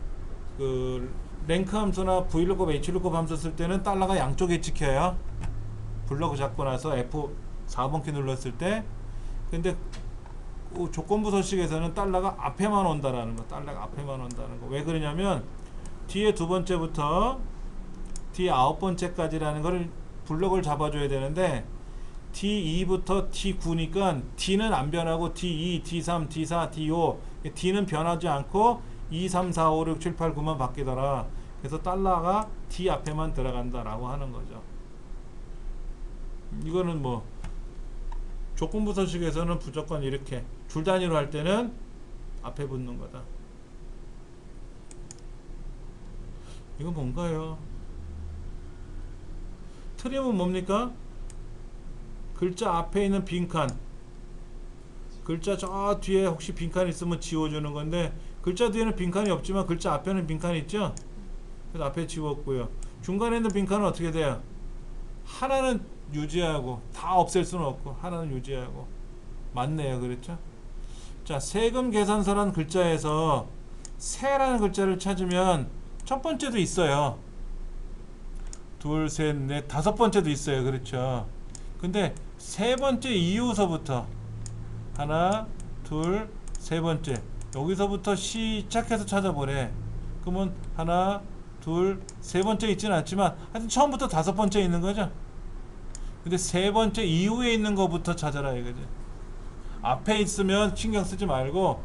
그 랭크 함수나 vlookup, hlookup 함수 쓸 때는 달러가 양쪽에 찍혀요. 블럭을 잡고 나서 F4번 키 눌렀을 때. 근데 조건부 서식에서는 달러가 앞에만 온다라는 거. 달러가 앞에만 온다는 거. 왜 그러냐면 뒤에 두 번째부터 뒤에 아홉 번째까지라는 거를 블럭을 잡아줘야 되는데 D2부터 T9니까 D는 안 변하고 D2, D3, D4, D5 D는 변하지 않고 2, 3, 4, 5, 6, 7, 8, 9만 바뀌더라. 그래서 달러가 D 앞에만 들어간다라고 하는 거죠. 이거는 뭐 조건부 서식에서는 무조건 이렇게 줄 단위로 할 때는 앞에 붙는 거다. 이건 뭔가요? 트림은 뭡니까? 글자 앞에 있는 빈칸, 글자 저 뒤에 혹시 빈칸 있으면 지워주는 건데, 글자 뒤에는 빈칸이 없지만 글자 앞에는 빈칸이 있죠. 그래서 앞에 지웠고요. 중간에 있는 빈칸은 어떻게 돼요? 하나는 유지하고, 다 없앨 수는 없고 하나는 유지하고. 맞네요. 그렇죠? 자, 세금 계산서라는 글자에서 세라는 글자를 찾으면 첫 번째도 있어요. 둘, 셋, 넷, 다섯 번째도 있어요. 그렇죠? 근데 세 번째 이후서부터 하나, 둘, 세 번째 여기서부터 시작해서 찾아보래. 그러면 하나, 둘, 세 번째 있지는 않지만 하여튼 처음부터 다섯 번째 있는 거죠. 근데 세 번째 이후에 있는 거부터 찾아라 이거지. 앞에 있으면 신경 쓰지 말고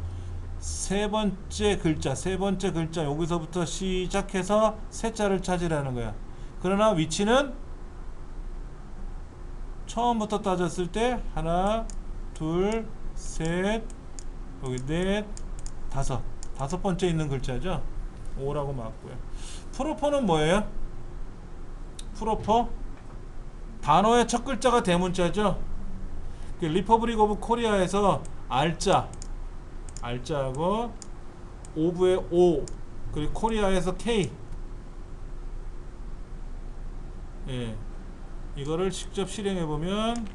세 번째 글자 여기서부터 시작해서 세 자를 찾으라는 거야. 그러나 위치는 처음부터 따졌을 때 하나, 둘, 셋, 여기 넷, 다섯 번째 있는 글자죠. 5라고 맞고요. 프로퍼는 뭐예요? 프로퍼 단어의 첫 글자가 대문자죠. 리퍼블릭 오브 코리아에서 알자하고 오브의 O, 그리고 코리아에서 K. 예, 이거를 직접 실행해보면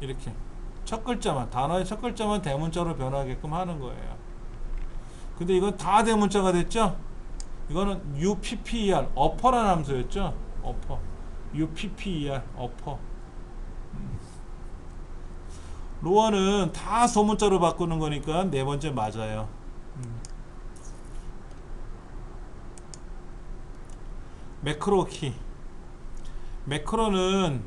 이렇게 첫 글자만, 단어의 첫 글자만 대문자로 변하게끔 하는 거예요. 근데 이건 다 대문자가 됐죠. 이거는 UPPER, 어퍼라는 함수였죠. 어퍼, UPPER, 어퍼. 로어는 다 소문자로 바꾸는 거니까 네 번째 맞아요. 매크로 키. 매크로는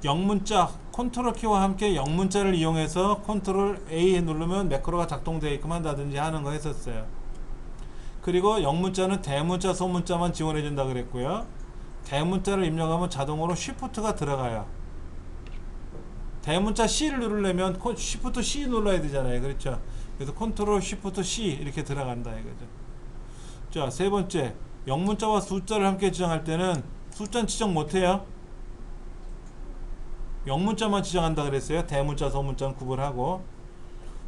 영문자, 컨트롤 키와 함께 영문자를 이용해서 컨트롤 A 누르면 매크로가 작동되게끔 한다든지 하는 거 했었어요. 그리고 영문자는 대문자, 소문자만 지원해 준다 그랬고요. 대문자를 입력하면 자동으로 쉬프트가 들어가요. 대문자 C를 누르려면 쉬프트 C 눌러야 되잖아요. 그렇죠? 그래서 컨트롤 쉬프트 C 이렇게 들어간다 이거죠. 자, 세 번째, 영문자와 숫자를 함께 지정할 때는 숫자는 지정 못해요. 영문자만 지정한다 그랬어요. 대문자, 소문자는 구분하고.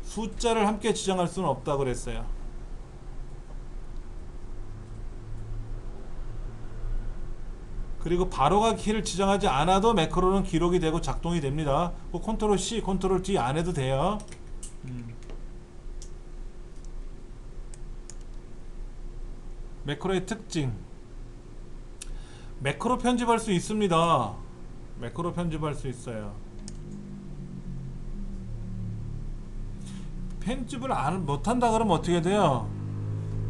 숫자를 함께 지정할 수는 없다 그랬어요. 그리고 바로가 키를 지정하지 않아도 매크로는 기록이 되고 작동이 됩니다. 뭐 컨트롤 C, 컨트롤 D 안 해도 돼요. 매크로의 특징. 매크로 편집할 수 있습니다. 매크로 편집할 수 있어요. 편집을 못한다 그러면 어떻게 돼요?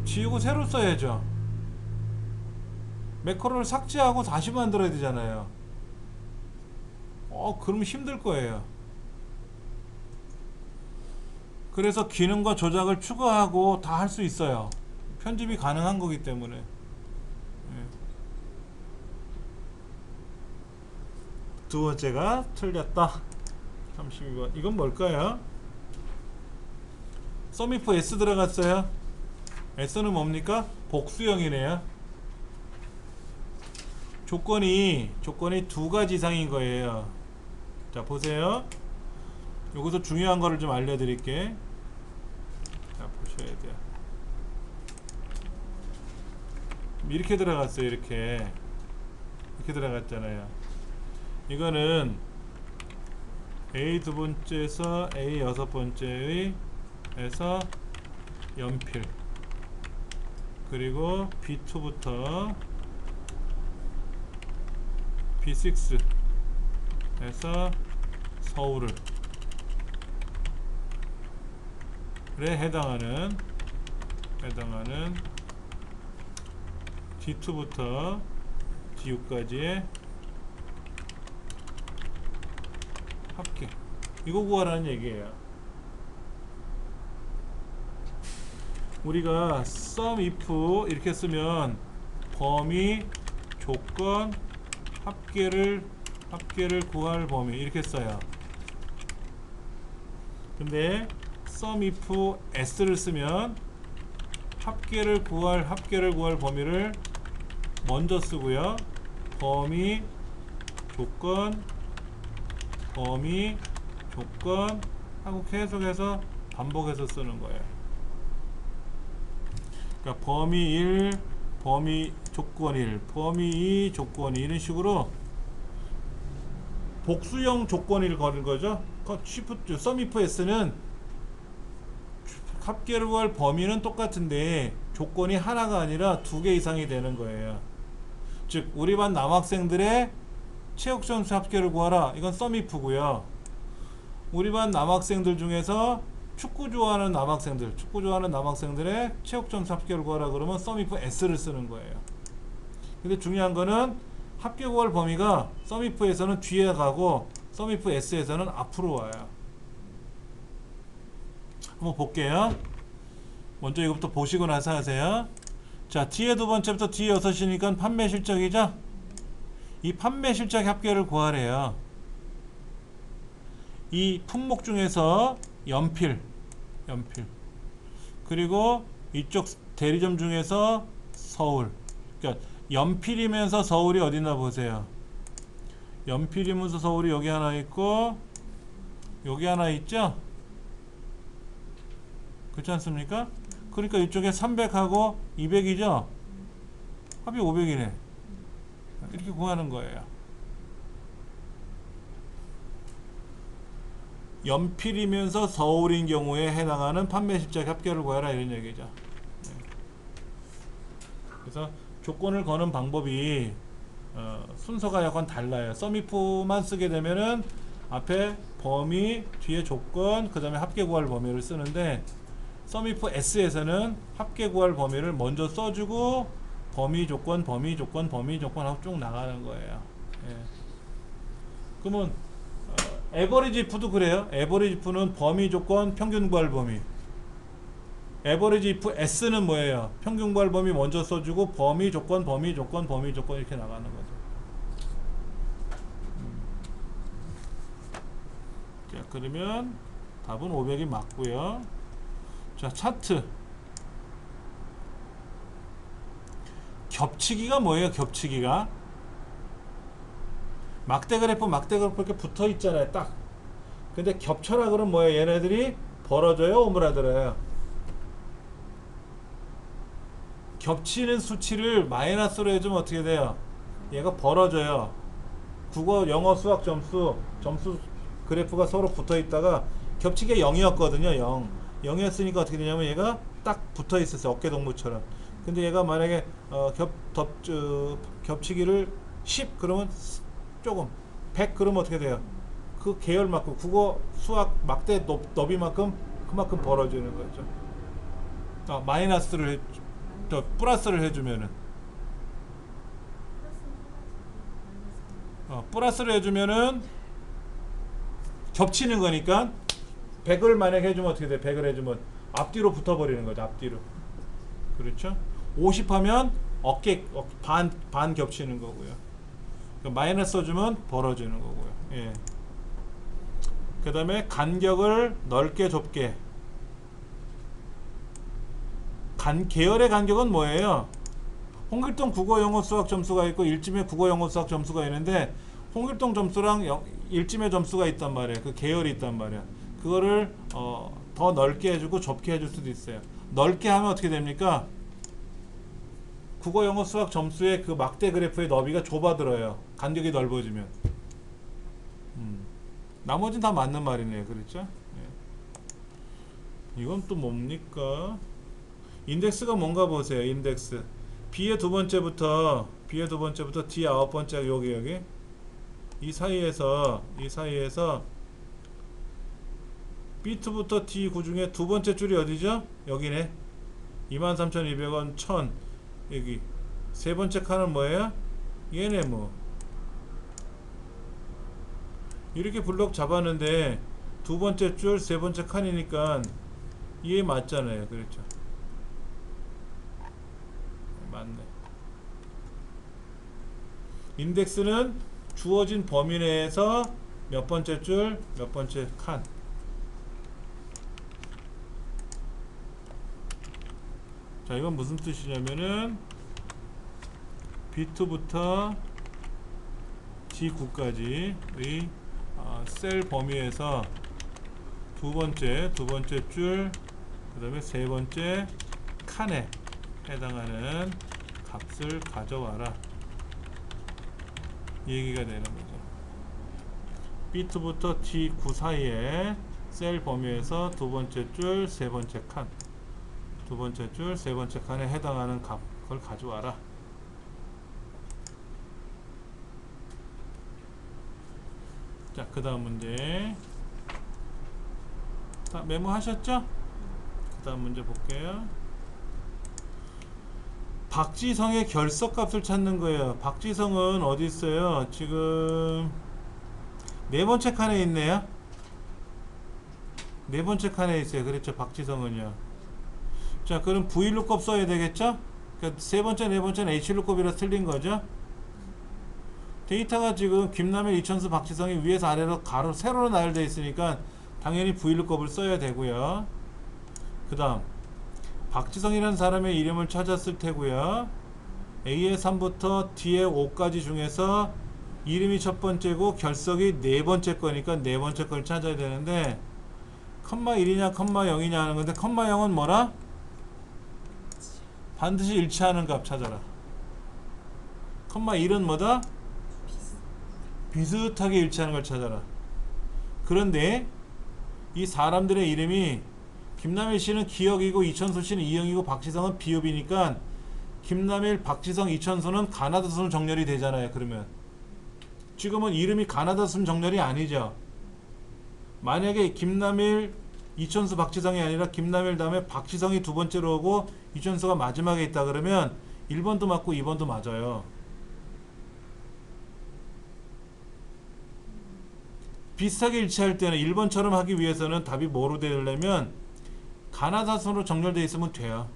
지우고 새로 써야죠. 매크로를 삭제하고 다시 만들어야 되잖아요. 그러면 힘들 거예요. 그래서 기능과 조작을 추가하고 다 할 수 있어요. 편집이 가능한 거기 때문에. 예. 두 번째가 틀렸다. 32번. 이건 뭘까요? 썸이프 S 들어갔어요. S는 뭡니까? 복수형이네요. 조건이 두 가지 이상인 거예요. 자, 보세요. 여기서 중요한 거를 좀 알려드릴게. 자, 보셔야 돼요. 이렇게 들어갔어요. 이렇게 들어갔잖아요. 이거는 A 두 번째에서 A 여섯 번째의 에서 연필, 그리고 B2부터 B6 에서 서울을 해당하는 D2부터 D6까지의 합계, 이거 구하라는 얘기예요. 우리가 sum if 이렇게 쓰면 범위, 조건, 합계를 구할 범위 이렇게 써요. 근데 sum if s를 쓰면 합계를 구할 범위를 먼저 쓰고요. 범위, 조건 하고 계속해서 반복해서 쓰는 거예요. 그러니까 범위 1, 범위 조건 1, 범위 2, 조건 2 이런 식으로 복수형 조건을 거는 거죠. sum if s는 합계를 구할 범위는 똑같은데 조건이 하나가 아니라 두 개 이상이 되는 거예요. 즉 우리 반 남학생들의 체육 점수 합계를 구하라. 이건 sum if고요. 우리 반 남학생들 중에서 축구 좋아하는 남학생들의 체육 점수 합계를 구하라 그러면 sum if s를 쓰는 거예요. 근데 중요한 거는 합계 구할 범위가 sum if에서는 뒤에 가고 sum if s에서는 앞으로 와요. 한번 볼게요. 먼저 이것부터 보시고 나서 하세요. 자, 뒤에 두 번째부터 뒤에 6이니까 판매 실적이죠? 이 판매 실적 합계를 구하래요. 이 품목 중에서 연필, 그리고 이쪽 대리점 중에서 서울. 그러니까 연필이면서 서울이 어디나 보세요. 연필이면서 서울이 여기 하나 있고 여기 하나 있죠? 그렇지 않습니까? 그러니까 이쪽에 300하고 200이죠? 합이 500이네. 이렇게 구하는 거예요. 연필이면서 서울인 경우에 해당하는 판매 실적 합계를 구하라 이런 얘기죠. 네. 그래서 조건을 거는 방법이 순서가 약간 달라요. sum if만 쓰게 되면은 앞에 범위, 뒤에 조건, 그 다음에 합계 구할 범위를 쓰는데 sum if s에서는 합계 구할 범위를 먼저 써주고 범위 조건 하고 쭉 나가는 거예요. 예. 그러면 average if도 그래요. average if는 범위 조건 평균 구할 범위. average if s는 뭐예요? 평균 구할 범위 먼저 써주고 범위 조건 이렇게 나가는 거죠. 자, 그러면 답은 500이 맞고요. 자, 차트. 겹치기가 뭐예요? 겹치기가 막대 그래프 이렇게 붙어 있잖아요. 딱. 근데 겹쳐라 그러면 뭐예요? 얘네들이 벌어져요? 오므라들어요? 겹치는 수치를 마이너스로 해주면 어떻게 돼요? 얘가 벌어져요. 국어, 영어, 수학 점수 그래프가 서로 붙어 있다가 겹치기가 0이었거든요. 0이었으니까 어떻게 되냐면 얘가 딱 붙어 있었어요. 어깨동무처럼. 근데 얘가 만약에 겹치기를 10 그러면 조금 100 그러면 어떻게 돼요? 그 계열만큼 국어 수학 막대 너비만큼 그만큼 벌어지는 거죠. 마이너스를 또 플러스를 해주면은 플러스를 해주면은 겹치는 거니까 100을 만약에 해주면 어떻게 돼? 100을 해주면 앞뒤로 붙어버리는 거죠. 앞뒤로. 그렇죠? 50 하면 어깨 반 겹치는 거고요. 그러니까 마이너스 써주면 벌어지는 거고요. 예. 그 다음에 간격을 넓게 좁게. 계열의 간격은 뭐예요? 홍길동 국어 영어 수학 점수가 있고 일지매 국어 영어 수학 점수가 있는데 홍길동 점수랑 일지매 점수가 있단 말이에요. 그 계열이 있단 말이에요. 그거를 더 넓게 해주고 좁게 해줄 수도 있어요. 넓게 하면 어떻게 됩니까? 국어 영어 수학 점수의 그 막대 그래프의 너비가 좁아들어요. 간격이 넓어지면. 나머지는 다 맞는 말이네요. 그렇죠? 예. 이건 또 뭡니까? 인덱스가 뭔가 보세요. 인덱스. B의 두 번째부터 D 아홉 번째 여기 이 사이에서 B2부터 D9 중에 두 번째 줄이 어디죠? 여기네. 23,200원 1000 여기 세 번째 칸은 뭐예요? 얘네 뭐 이렇게 블록 잡았는데 두 번째 줄 세 번째 칸이니까 이해 맞잖아요. 그렇죠? 맞네. 인덱스는 주어진 범위 내에서 몇 번째 줄, 몇 번째 칸. 자, 이건 무슨 뜻이냐면은 B2부터 D9까지의 셀 범위에서 두 번째 줄, 그 다음에 세 번째 칸에 해당하는 값을 가져와라. 이 얘기가 되는 거죠. B2부터 D9 사이에 셀 범위에서 두 번째 줄, 세 번째 칸. 두 번째 줄, 세 번째 칸에 해당하는 값을 가져와라. 자, 그 다음 문제. 다 메모하셨죠? 그 다음 문제 볼게요. 박지성의 결석값을 찾는 거예요. 박지성은 어디 있어요? 지금 네 번째 칸에 있네요. 네 번째 칸에 있어요. 그렇죠. 박지성은요. 자, 그럼 VLOOKUP 써야 되겠죠? 그러니까 세 번째, 네 번째는 HLOOKUP이라 틀린 거죠. 데이터가 지금 김남일, 이천수, 박지성이 위에서 아래로 가로 세로로 나열되어 있으니까 당연히 VLOOKUP을 써야 되고요. 그 다음 박지성이라는 사람의 이름을 찾았을 테고요. A의 3부터 D의 5까지 중에서 이름이 첫 번째고 결석이 네 번째 거니까 네 번째 걸 찾아야 되는데 컴마 1이냐 컴마 0이냐 하는 건데 컴마 0은 뭐라? 반드시 일치하는 값 찾아라. 컴마 1은 뭐다? 비슷하게 일치하는 걸 찾아라. 그런데 이 사람들의 이름이 김남일 씨는 기역이고 이천수 씨는 이영이고 박지성은 비읍이니까 김남일, 박지성, 이천수는 가나다 순 정렬이 되잖아요. 그러면 지금은 이름이 가나다 순 정렬이 아니죠. 만약에 김남일, 이천수, 박지성이 아니라 김남일 다음에 박지성이 두 번째로 오고 이천수가 마지막에 있다 그러면 1번도 맞고 2번도 맞아요. 비슷하게 일치할 때는 1번처럼 하기 위해서는 답이 뭐로 되려면 가나다순으로 정렬되어 있으면 돼요.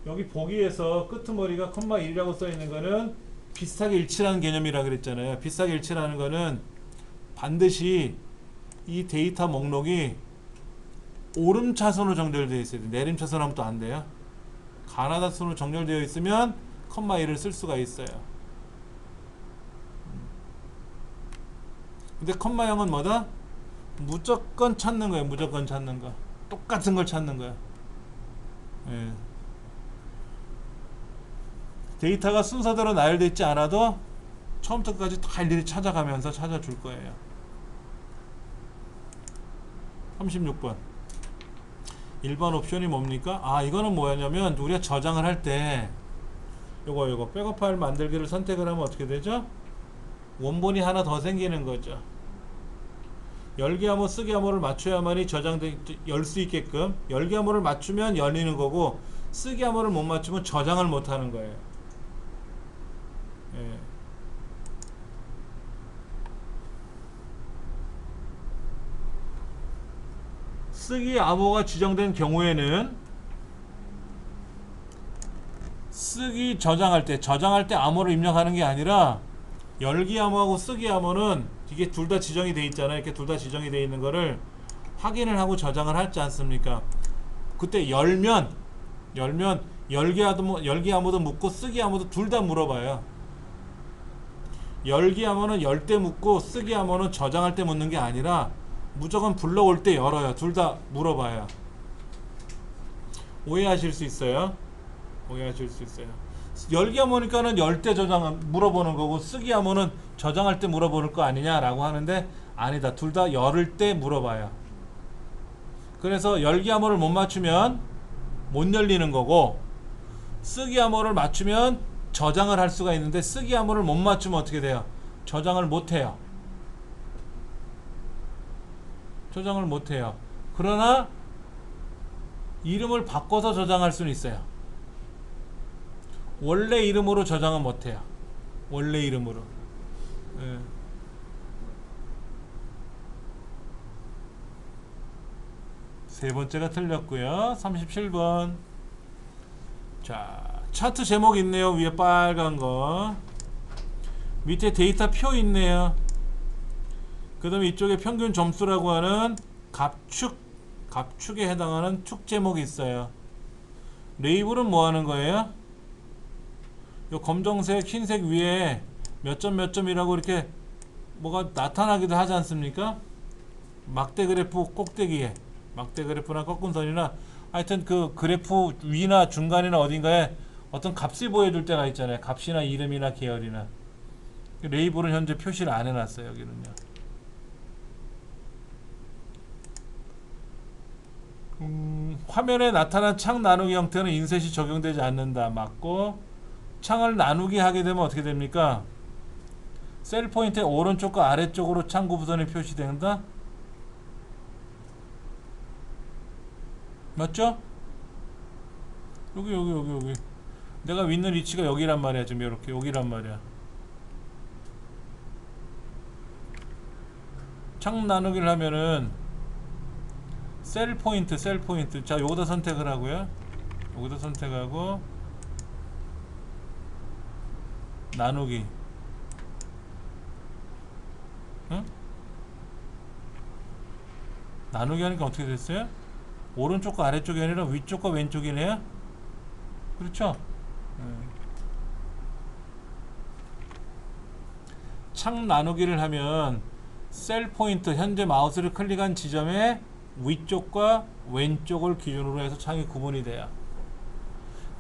여기 보기에서 끄트머리가 컴마 1이라고 써 있는 거는 비슷하게 일치라는 개념이라 그랬잖아요. 비슷하게 일치라는 거는 반드시 이 데이터 목록이 오름차순으로 정렬되어 있어야 돼요. 내림차순 하면 또 안 돼요. 가나다순으로 정렬되어 있으면 컴마 1을 쓸 수가 있어요. 근데 컴마 0은 뭐다? 무조건 찾는 거예요. 무조건 찾는 거. 똑같은 걸 찾는 거야. 예. 데이터가 순서대로 나열되어 있지 않아도 처음부터 끝까지 다 일일이 찾아가면서 찾아줄 거예요. 36번 1번 옵션이 뭡니까? 이거는 뭐냐면 우리가 저장을 할 때 요거 백업 파일 만들기를 선택을 하면 어떻게 되죠? 원본이 하나 더 생기는 거죠. 열기 암호 쓰기 암호를 맞춰야만이 열 수 있게끔, 열기 암호를 맞추면 열리는 거고 쓰기 암호를 못 맞추면 저장을 못 하는 거예요. 예. 쓰기 암호가 지정된 경우에는 쓰기 저장할 때 암호를 입력하는 게 아니라 열기 암호하고 쓰기 암호는 이게 둘 다 지정이 돼 있잖아요. 이렇게 둘 다 지정이 돼 있는 거를 확인을 하고 저장을 하지 않습니까? 그때 열면 열기 암호도 묻고 쓰기 암호도 둘 다 물어봐요. 열기 암호는 열 때 묻고 쓰기 암호는 저장할 때 묻는 게 아니라 무조건 불러올 때 열어요. 둘 다 물어봐요. 오해하실 수 있어요. 열기 암호니까는 열 때 저장 물어보는 거고 쓰기 암호는 저장할 때 물어보는 거 아니냐라고 하는데 아니다. 둘 다 열을 때 물어봐요. 그래서 열기 암호를 못 맞추면 못 열리는 거고 쓰기 암호를 맞추면 저장을 할 수가 있는데 쓰기 암호를 못 맞추면 어떻게 돼요? 저장을 못 해요. 그러나 이름을 바꿔서 저장할 수는 있어요. 원래 이름으로 저장은 못해요. 원래 이름으로. 예. 세 번째가 틀렸고요. 37번. 자, 차트 제목 있네요. 위에 빨간 거. 밑에 데이터 표 있네요. 그 다음에 이쪽에 평균 점수라고 하는 갑축에 해당하는 축 제목이 있어요. 레이블은 뭐 하는 거예요? 요 검정색 흰색 위에 몇 점이라고 이렇게 뭐가 나타나기도 하지 않습니까? 막대 그래프 꼭대기에 막대 그래프나 꺾은 선이나 하여튼 그 그래프 위나 중간이나 어딘가에 어떤 값을 보여줄 때가 있잖아요. 값이나 이름이나 계열이나. 레이블은 현재 표시를 안 해놨어요. 여기는요. 화면에 나타난 창 나누기 형태는 인셋이 적용되지 않는다. 맞고, 창을 나누기 하게 되면 어떻게 됩니까? 셀 포인트의 오른쪽과 아래쪽으로 창 구분선이 표시된다. 맞죠? 여기 내가 있는 위치가 여기란 말이야. 지금 이렇게 여기란 말이야. 창 나누기를 하면은 셀 포인트 자, 요거다 선택을 하고요. 여기다 선택하고 나누기. 응? 나누기 하니까 어떻게 됐어요? 오른쪽과 아래쪽이 아니라 위쪽과 왼쪽이네요. 그렇죠? 창 나누기를 하면 셀 포인트, 현재 마우스를 클릭한 지점에 위쪽과 왼쪽을 기준으로 해서 창이 구분이 돼요.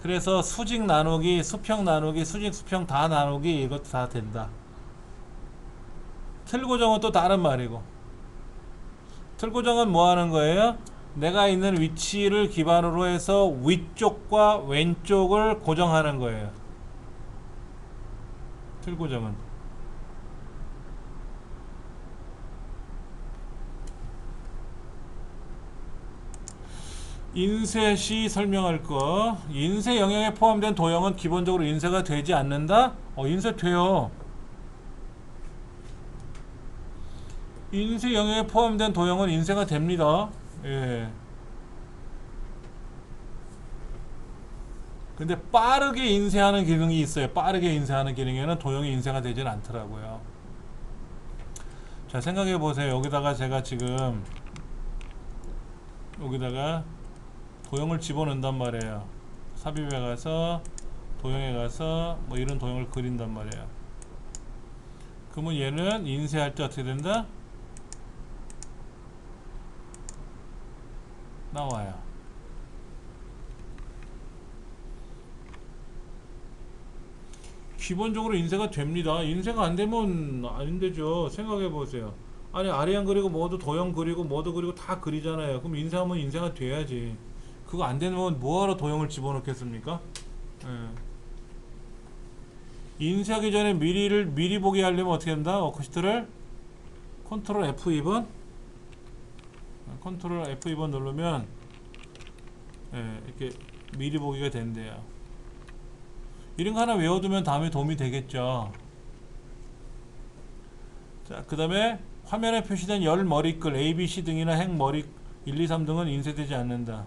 그래서 수직 나누기, 수평 나누기, 수직 수평 다 나누기, 이것도 다 된다. 틀 고정은 또 다른 말이고, 틀 고정은 뭐 하는 거예요? 내가 있는 위치를 기반으로 해서 위쪽과 왼쪽을 고정하는 거예요. 틀 고정은. 인셋이 설명할 거. 인쇄 영역에 포함된 도형은 기본적으로 인쇄가 되지 않는다? 인쇄 돼요. 인쇄 영역에 포함된 도형은 인쇄가 됩니다. 예. 근데 빠르게 인쇄하는 기능이 있어요. 빠르게 인쇄하는 기능에는 도형이 인쇄가 되지는 않더라고요. 자, 생각해 보세요. 여기다가 제가 지금 여기다가 도형을 집어넣는단 말이에요. 삽입에 가서 도형에 가서 뭐 이런 도형을 그린단 말이에요. 그러면 얘는 인쇄할 때 어떻게 된다? 나와요. 기본적으로 인쇄가 됩니다. 인쇄가 안 되면 안 되죠. 생각해 보세요. 아니, 아래안 그리고 뭐도 도형 그리고 뭐도 그리고 다 그리잖아요. 그럼 인쇄하면 인쇄가 돼야지. 그거 안 되면 뭐하러 도형을 집어넣겠습니까? 예. 인쇄하기 전에 미리 보게 하려면 어떻게 한다? 워크시트를 컨트롤 F2번 컨트롤 F2번 누르면 이렇게 미리 보기가 된대요. 이런 거 하나 외워두면 다음에 도움이 되겠죠. 자, 그 다음에 화면에 표시된 열 머리글 A, B, C 등이나 행 머리 1, 2, 3 등은 인쇄되지 않는다.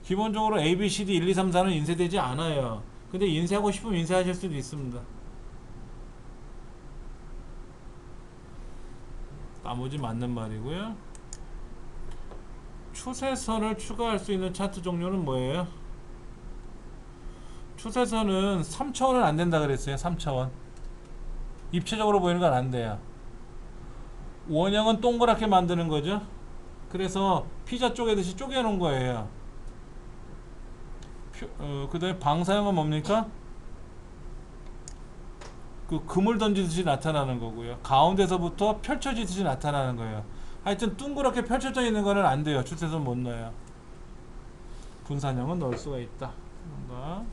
기본적으로 A, B, C, D 1, 2, 3, 4는 인쇄되지 않아요. 근데 인쇄하고 싶으면 인쇄하실 수도 있습니다. 나머지 맞는 말이고요. 추세선을 추가할 수 있는 차트 종류는 뭐예요? 추세선은 3차원은 안 된다 그랬어요. 3차원. 입체적으로 보이는 건 안 돼요. 원형은 동그랗게 만드는 거죠. 그래서 피자 쪼개듯이 쪼개 놓은 거예요. 그 다음에 방사형은 뭡니까? 그 그물 던지듯이 나타나는 거고요. 가운데서부터 펼쳐지듯이 나타나는 거예요. 하여튼 둥그렇게 펼쳐져 있는 거는 안 돼요. 추세선 못 넣어요. 분산형은 넣을 수가 있다. 뭔가